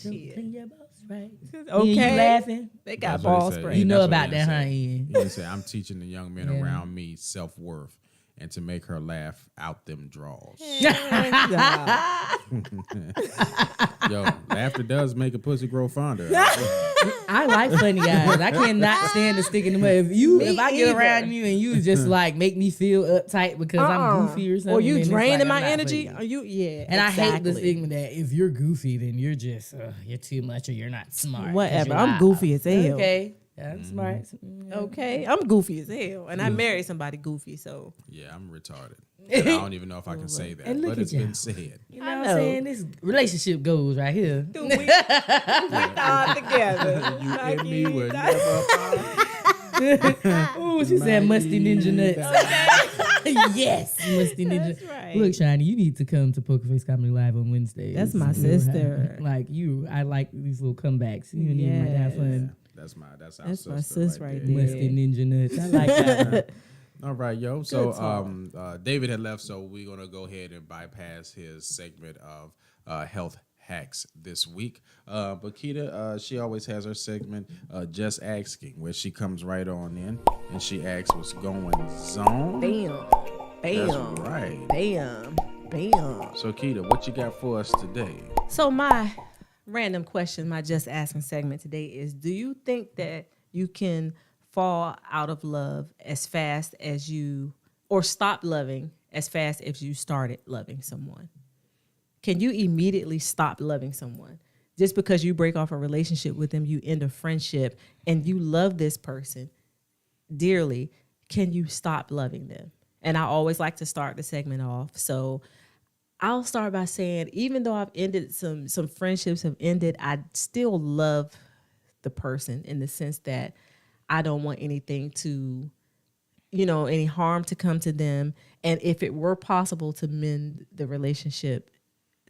Clean your balls right. Okay. You laughing? They got That's what he ball said. spray. You know That's what about he that, huh, said. Ian? He said, I'm teaching the young men Yeah. around me self-worth and to make her laugh out them draws. Yo, laughter does make a pussy grow fonder. I like funny guys. I cannot stand to stick in the mud. If I get either. around you and you just like make me feel uptight because I'm goofy or something, Or you then it's draining like, my I'm not energy. for Or you. yeah. And I hate the exactly. stigma that if you're goofy, then you're just you're too much or you're not smart. 'cause Whatever. you're I'm loud. goofy as hell. Okay, I'm smart. Okay. I'm goofy as hell. And I married somebody goofy, so. Yeah, I'm retarded. And I don't even know if I can say that, And look but at it's been y'all. said. You know I what know. I'm saying? This relationship goes right here. We all together. You and me would never Oh, she said musty ninja nuts. Yes, musty ninja. That's right. Look, Shiny, you need to come to Poker Face Comedy Live on Wednesdays. That's my We'll sister. like you, I like these little comebacks. You and you might have fun. That's our That's my sister sis right there. there. Musty ninja nuts. I like that. All right, yo. So talk. David had left, so we're gonna go ahead and bypass his segment of health hacks this week. But Keita, she always has her segment, Just Asking, where she comes right on in and she asks what's going on. Bam. Bam. That's right. Bam. Bam. So Keita, what you got for us today? So my random question, my Just Asking segment today is, do you think that you can fall out of love as fast as you, or stop loving as fast as you started loving someone? Can you immediately stop loving someone? Just because you break off a relationship with them, you end a friendship, and you love this person dearly, can you stop loving them? And I always like to start the segment off. So I'll start by saying, even though I've ended some friendships have ended, I still love the person in the sense that I don't want anything to, any harm to come to them. And if it were possible to mend the relationship,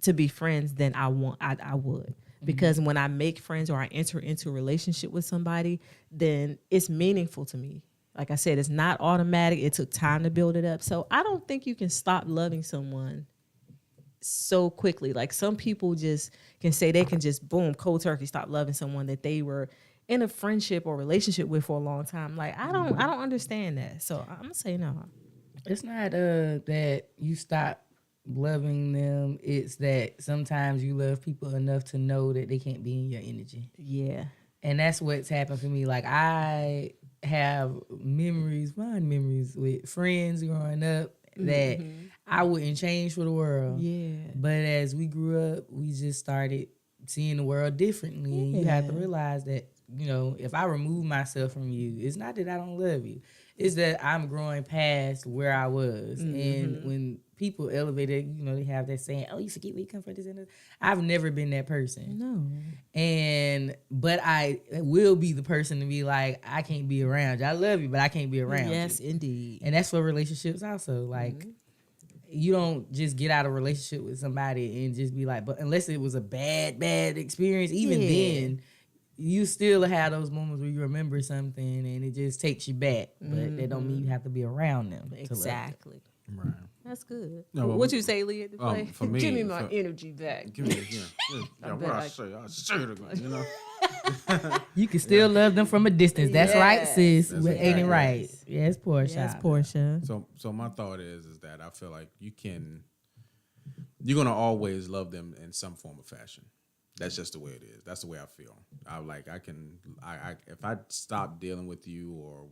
to be friends, then I would. Because when I make friends or I enter into a relationship with somebody, then it's meaningful to me. Like I said, it's not automatic. It took time to build it up. So I don't think you can stop loving someone so quickly. Like some people just can say they can just boom, cold turkey, stop loving someone that they were in a friendship or relationship with for a long time. Like I don't understand that. So I'm gonna say no. It's not that you stop loving them. It's that sometimes you love people enough to know that they can't be in your energy. Yeah. And that's what's happened for me. Like I have fond memories with friends growing up that I wouldn't change for the world. Yeah. But as we grew up, we just started seeing the world differently. Yeah. And you have to realize that, if I remove myself from you, it's not that I don't love you. It's that I'm growing past where I was. And when people elevate it, they have that saying, oh, you forget where you come from, this and that. I've never been that person. No. But I will be the person to be like, I can't be around you. I love you, but I can't be around you. Yes, indeed. And that's for relationships also. Like, you don't just get out of a relationship with somebody and just be like, but unless it was a bad experience, even then, you still have those moments where you remember something and it just takes you back. But that don't mean you have to be around them. Exactly. Right. That's good. No, what you say, Leah? To play? For me, Give me my energy back. Give me, what I say it again. You can still love them from a distance. That's right, sis. That's Ain't it right. right? Yes, Portia. Yes, Portia. So my thought is that I feel like you're gonna always love them in some form of fashion. That's just the way it is. That's the way I feel. If I stop dealing with you, or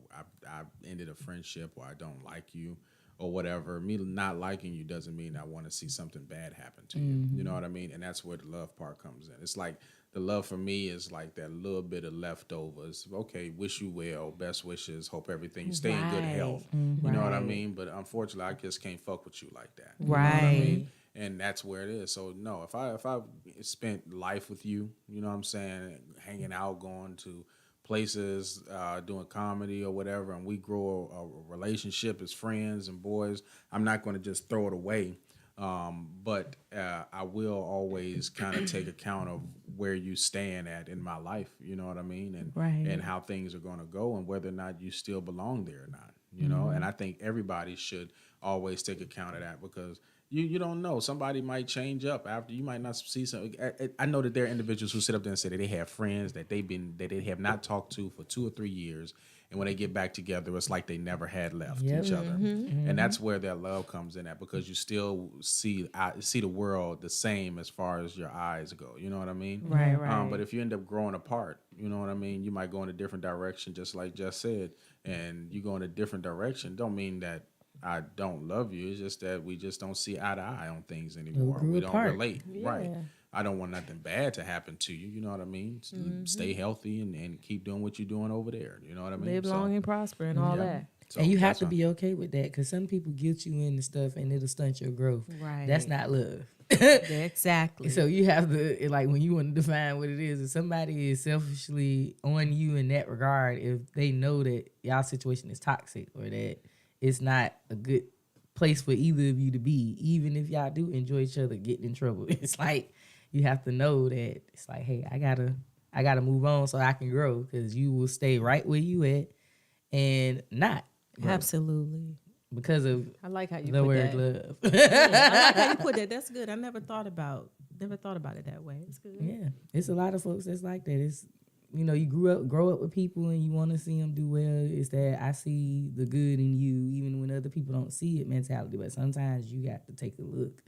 I ended a friendship, or I don't like you, or whatever, me not liking you doesn't mean I want to see something bad happen to you. You know what I mean? And that's where the love part comes in. It's like the love for me is like that little bit of leftovers. Okay, wish you well, best wishes, hope everything, you stay in good health. You know what I mean? But unfortunately, I just can't fuck with you like that. You know what I mean? And that's where it is. So no, if I spent life with you, you know what I'm saying, hanging out, going to places, doing comedy or whatever, and we grow a relationship as friends and boys, I'm not going to just throw it away. But I will always kind of take account of where you stand at in my life, you know what I mean? And how things are going to go and whether or not you still belong there or not, you know? And I think everybody should always take account of that because you don't know. Somebody might change up after. You might not see something. I know that there are individuals who sit up there and say that they have friends that they have not talked to for 2 or 3 years, and when they get back together, it's like they never had left each other. And that's where that love comes in at because you still see the world the same as far as your eyes go. You know what I mean? Right. But if you end up growing apart, you know what I mean? You might go in a different direction, just like Jess said, and you go in a different direction. Don't mean that I don't love you. It's just that we just don't see eye to eye on things anymore. We don't relate. Yeah. Right. I don't want nothing bad to happen to you. You know what I mean? Stay healthy and keep doing what you're doing over there. You know what I mean? Live long and prosper and all that. So and you have to be okay with that because some people guilt you into stuff and it'll stunt your growth. Right. That's not love. Exactly. So you have to, like, when you want to define what it is, if somebody is selfishly on you in that regard, if they know that y'all situation is toxic or that it's not a good place for either of you to be, even if y'all do enjoy each other getting in trouble. It's like you have to know that it's like, hey, I gotta I got to move on so I can grow, because you will stay right where you at and not grow Absolutely. because of I like how you the put word that. love. Yeah, I like how you put that. That's good. I never thought about it that way. It's good. Yeah, it's a lot of folks that's like that. It's, you know, you grow up with people and you want to see them do well. It's that I see the good in you even when other people don't see it mentality. But sometimes you got to take a look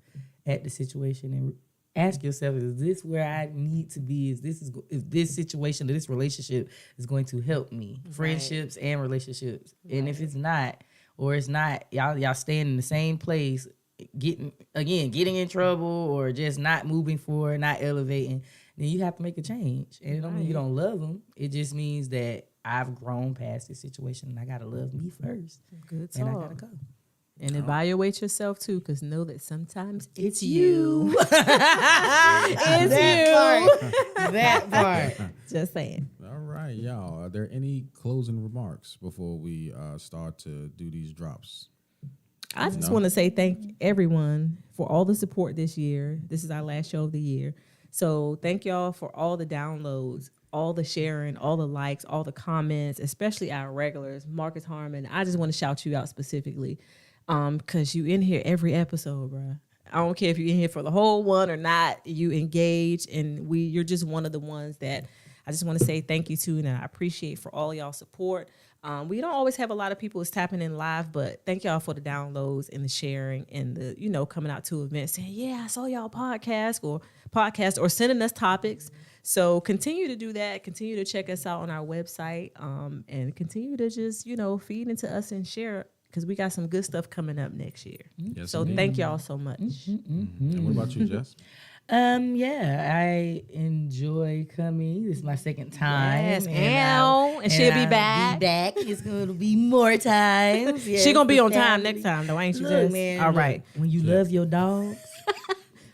at the situation and ask yourself, is this where I need to be? Is this situation or this relationship is going to help me? Right. Friendships and relationships. Right. And if it's not, or it's not, y'all staying in the same place, getting in trouble, or just not moving forward, not elevating, then you have to make a change. And it don't mean you don't love them. It just means that I've grown past this situation and I gotta love me first. Good talk. And I gotta go. And evaluate yourself too, because know that sometimes it's you. It's That part. Just saying. All right, y'all. Are there any closing remarks before we start to do these drops? I just want to say thank everyone for all the support this year. This is our last show of the year. So thank y'all for all the downloads, all the sharing, all the likes, all the comments, especially our regulars. Marcus Harmon, I just want to shout you out specifically because you in here every episode, bro. I don't care if you're in here for the whole one or not. You engage, and you're just one of the ones that I just want to say thank you to, and I appreciate for all y'all support. We don't always have a lot of people that's tapping in live, but thank y'all for the downloads and the sharing and the, coming out to events saying, yeah, I saw y'all podcast or sending us topics. So continue to do that. Continue to check us out on our website and continue to just, feed into us and share, because we got some good stuff coming up next year. Yes, so indeed. thank y'all so much. And what about you, Jess? Yeah, I enjoy coming. This is my second time. Yes, and she'll be back. It's going to be more times. Yes, She gonna be the on time family. next time, though, ain't she? Look, Jess? man. All look, right. When you love your dogs,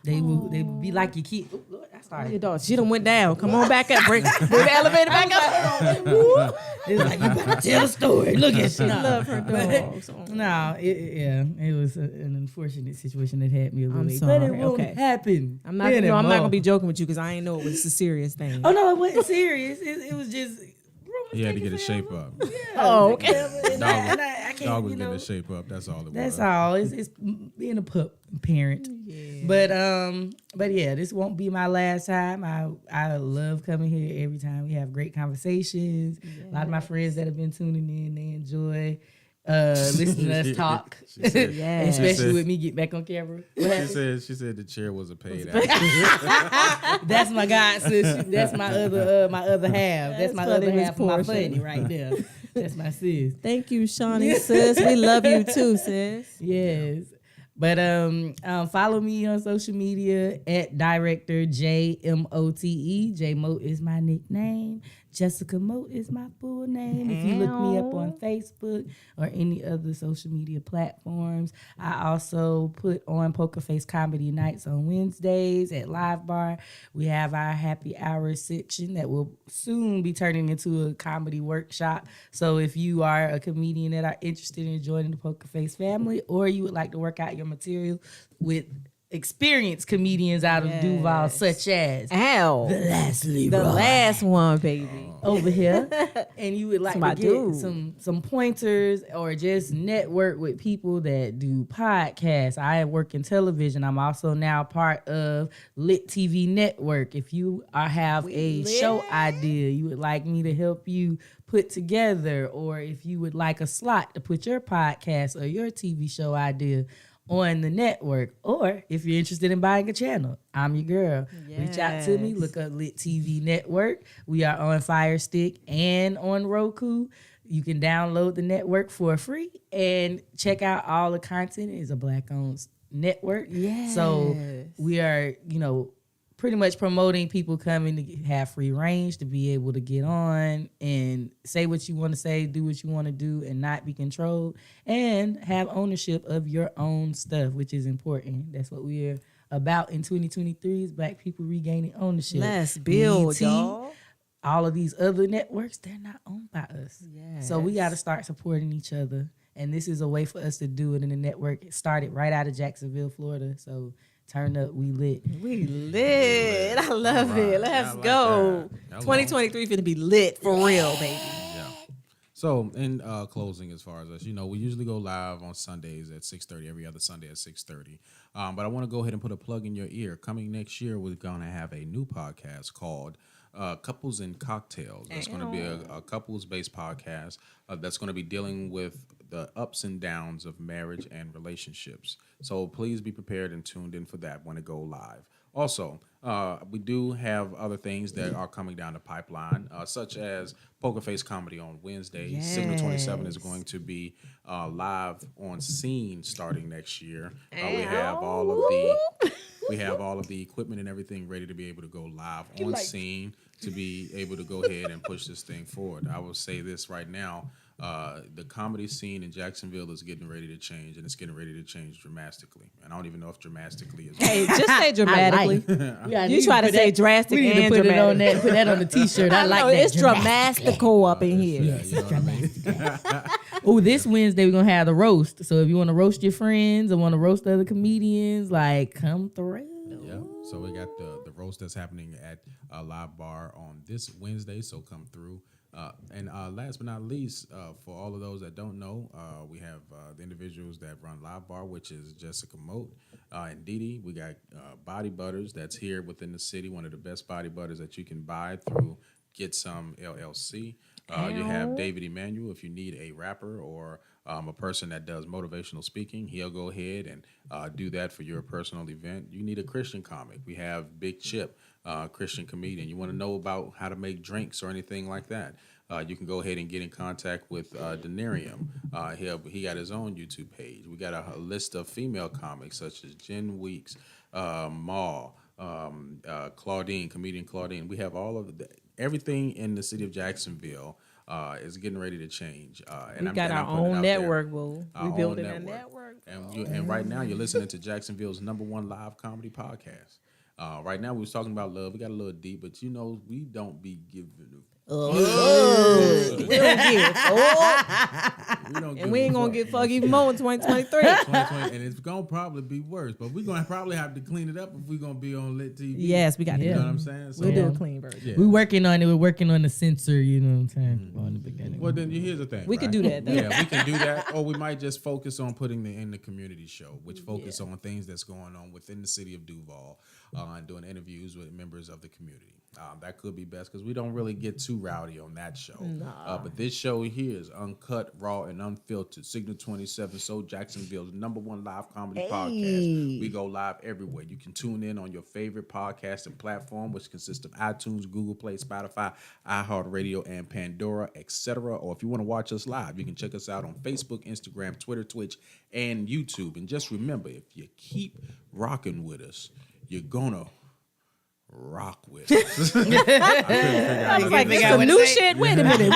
they will be like your kid. Oh, Lord, I Your started. dog, she done went down. Come on back up. Bring the elevator back up. It's like, you better tell a story. Look at she Love her dogs. No, it was an unfortunate situation that had me a little I'm late, sorry. but it won't Okay. happen. I'm not gonna be joking with you because I ain't know it was a serious thing. Oh no, it wasn't serious. It was just. He had to get his shape up. Oh, okay. I can't, Dog was getting his shape up. That's all it was. That's all. It's being a parent. Yeah. But yeah, this won't be my last time. I love coming here every time. We have great conversations. Yes. A lot of my friends that have been tuning in, they enjoy listening to us talk. Especially with me get back on camera. She said the chair was a paid actor. That's my god sis. That's my other half. That's my other half of my funny right there. That's my sis. Thank you, Shawnee, sis. We love you too, sis. Yes. But follow me on social media at Director JMOTE. J Mote is my nickname. Jessica Mote is my full name. If you look me up on Facebook or any other social media platforms. I also put on Poker Face Comedy Nights on Wednesdays at Live Bar. We have our happy hour section that will soon be turning into a comedy workshop. So if you are a comedian that are interested in joining the Poker Face family, or you would like to work out your material with experienced comedians out of Duval, such as the last one, baby, over here, and you would like to get some pointers or just network with people that do podcasts. I work in television. I'm also now part of Lit TV Network. If you have a show idea you would like me to help you put together, or if you would like a slot to put your podcast or your TV show idea on the network, or if you're interested in buying a channel, I'm your girl. Yes. Reach out to me. Look up Lit TV Network. We are on Fire Stick and on Roku. You can download the network for free and check out all the content. It's a Black-owned network. Yes. So we are, pretty much promoting people coming to have free range to be able to get on and say what you want to say, do what you want to do, and not be controlled, and have ownership of your own stuff, which is important. That's what we're about in 2023 is Black people regaining ownership. Let's build, y'all. All of these other networks, they're not owned by us. Yes. So we got to start supporting each other. And this is a way for us to do it in the network. It started right out of Jacksonville, Florida. So Turn up, we lit. We lit. I love it. Let's I like go. that. 2023 finna be lit for real, baby. Yeah. So in closing, as far as us, we usually go live on Sundays at 6:30, every other Sunday at 6:30. But I want to go ahead and put a plug in your ear. Coming next year, we're going to have a new podcast called Couples and Cocktails. That's going to be a couples-based podcast that's going to be dealing with the ups and downs of marriage and relationships. So please be prepared and tuned in for that when it go live. Also, we do have other things that are coming down the pipeline, such as Poker Face Comedy on Wednesday. Yes. Signal 27 is going to be live on scene starting next year. We have all of the equipment and everything ready to be able to go live on scene to be able to go ahead and push this thing forward. I will say this right now. The comedy scene in Jacksonville is getting ready to change, and it's getting ready to change dramatically. And I don't even know if dramatically is. Hey, just say dramatically. You try to say drastic We need to and put dramatic. it on that. Put that on the T-shirt. I like that. It's dramatical up in here. Yeah, you know what I mean? Oh, this Wednesday we're gonna have the roast. So if you want to roast your friends or want to roast other comedians, like come through. Yeah. So we got the roast that's happening at Live Bar on this Wednesday. So come through. And last but not least, for all of those that don't know, we have the individuals that run Live Bar, which is Jessica Moat and Dee Dee. We got Body Butters that's here within the city, one of the best body butters that you can buy through Get Some LLC. You have David Emmanuel. If you need a rapper or a person that does motivational speaking, he'll go ahead and do that for your personal event. You need a Christian comic. We have Big Chip, Christian comedian. You want to know about how to make drinks or anything like that, you can go ahead and get in contact with Denarium. He got his own YouTube page. We got a list of female comics such as Jen Weeks, Maul, Claudine, comedian Claudine. We have all of everything in the city of Jacksonville is getting ready to change. And We got our own network, boo. We building a network. And right now you're listening to Jacksonville's #1 live comedy podcast. Right now we was talking about love. We got a little deep, but we don't be giving We don't give. And we ain't gonna get fuck even more in 2023. 2020, and it's gonna probably be worse. But we're gonna probably have to clean it up if we're gonna be on lit TV. Yes, we got to. You know what I'm saying? So, We'll do a clean version. Yeah. We're working on it. We're working on the censor. You know what I'm saying? On the beginning. Well, then here's the thing. We could do that, though. Yeah, we can do that, or we might just focus on putting in the community show, which focus on things that's going on within the city of Duval, and doing interviews with members of the community. That could be best because we don't really get too rowdy on that show. But this show here is uncut, raw, and unfiltered. Signal 27, so Jacksonville's #1 live comedy podcast. We go live everywhere. You can tune in on your favorite podcasting platform, which consists of iTunes, Google Play, Spotify, iHeartRadio, and Pandora, etc. Or if you want to watch us live, you can check us out on Facebook, Instagram, Twitter, Twitch, and YouTube. And just remember, if you keep rocking with us, you're gonna rock with us. I was like, this some new shit. Wait a minute.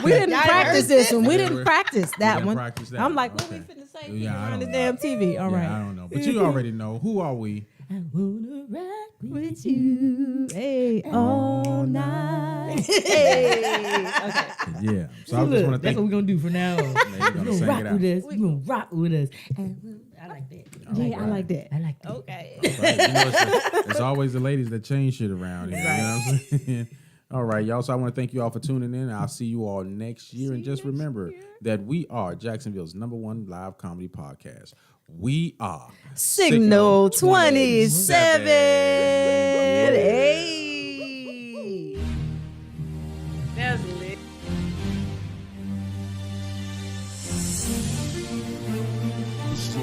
We didn't practice this one. We didn't practice that one. I'm like, what we finna say? Yeah, On the damn TV. All right. I don't know. But you already know. Who are we? I wanna rock with you, hey, all night. Hey. Okay. Yeah. So I just want to That's thank what we're gonna do from now on. You're gonna sing rock it out. with us. We're gonna rock with us. I like that. Yeah, I like that. I like that. Okay. Right. It's always the ladies that change shit around here. You know what I'm saying? All right, y'all. So I want to thank you all for tuning in. I'll see you all next year. And just remember that we are Jacksonville's #1 live comedy podcast. We are Signal 27. Hey. That's lit. So,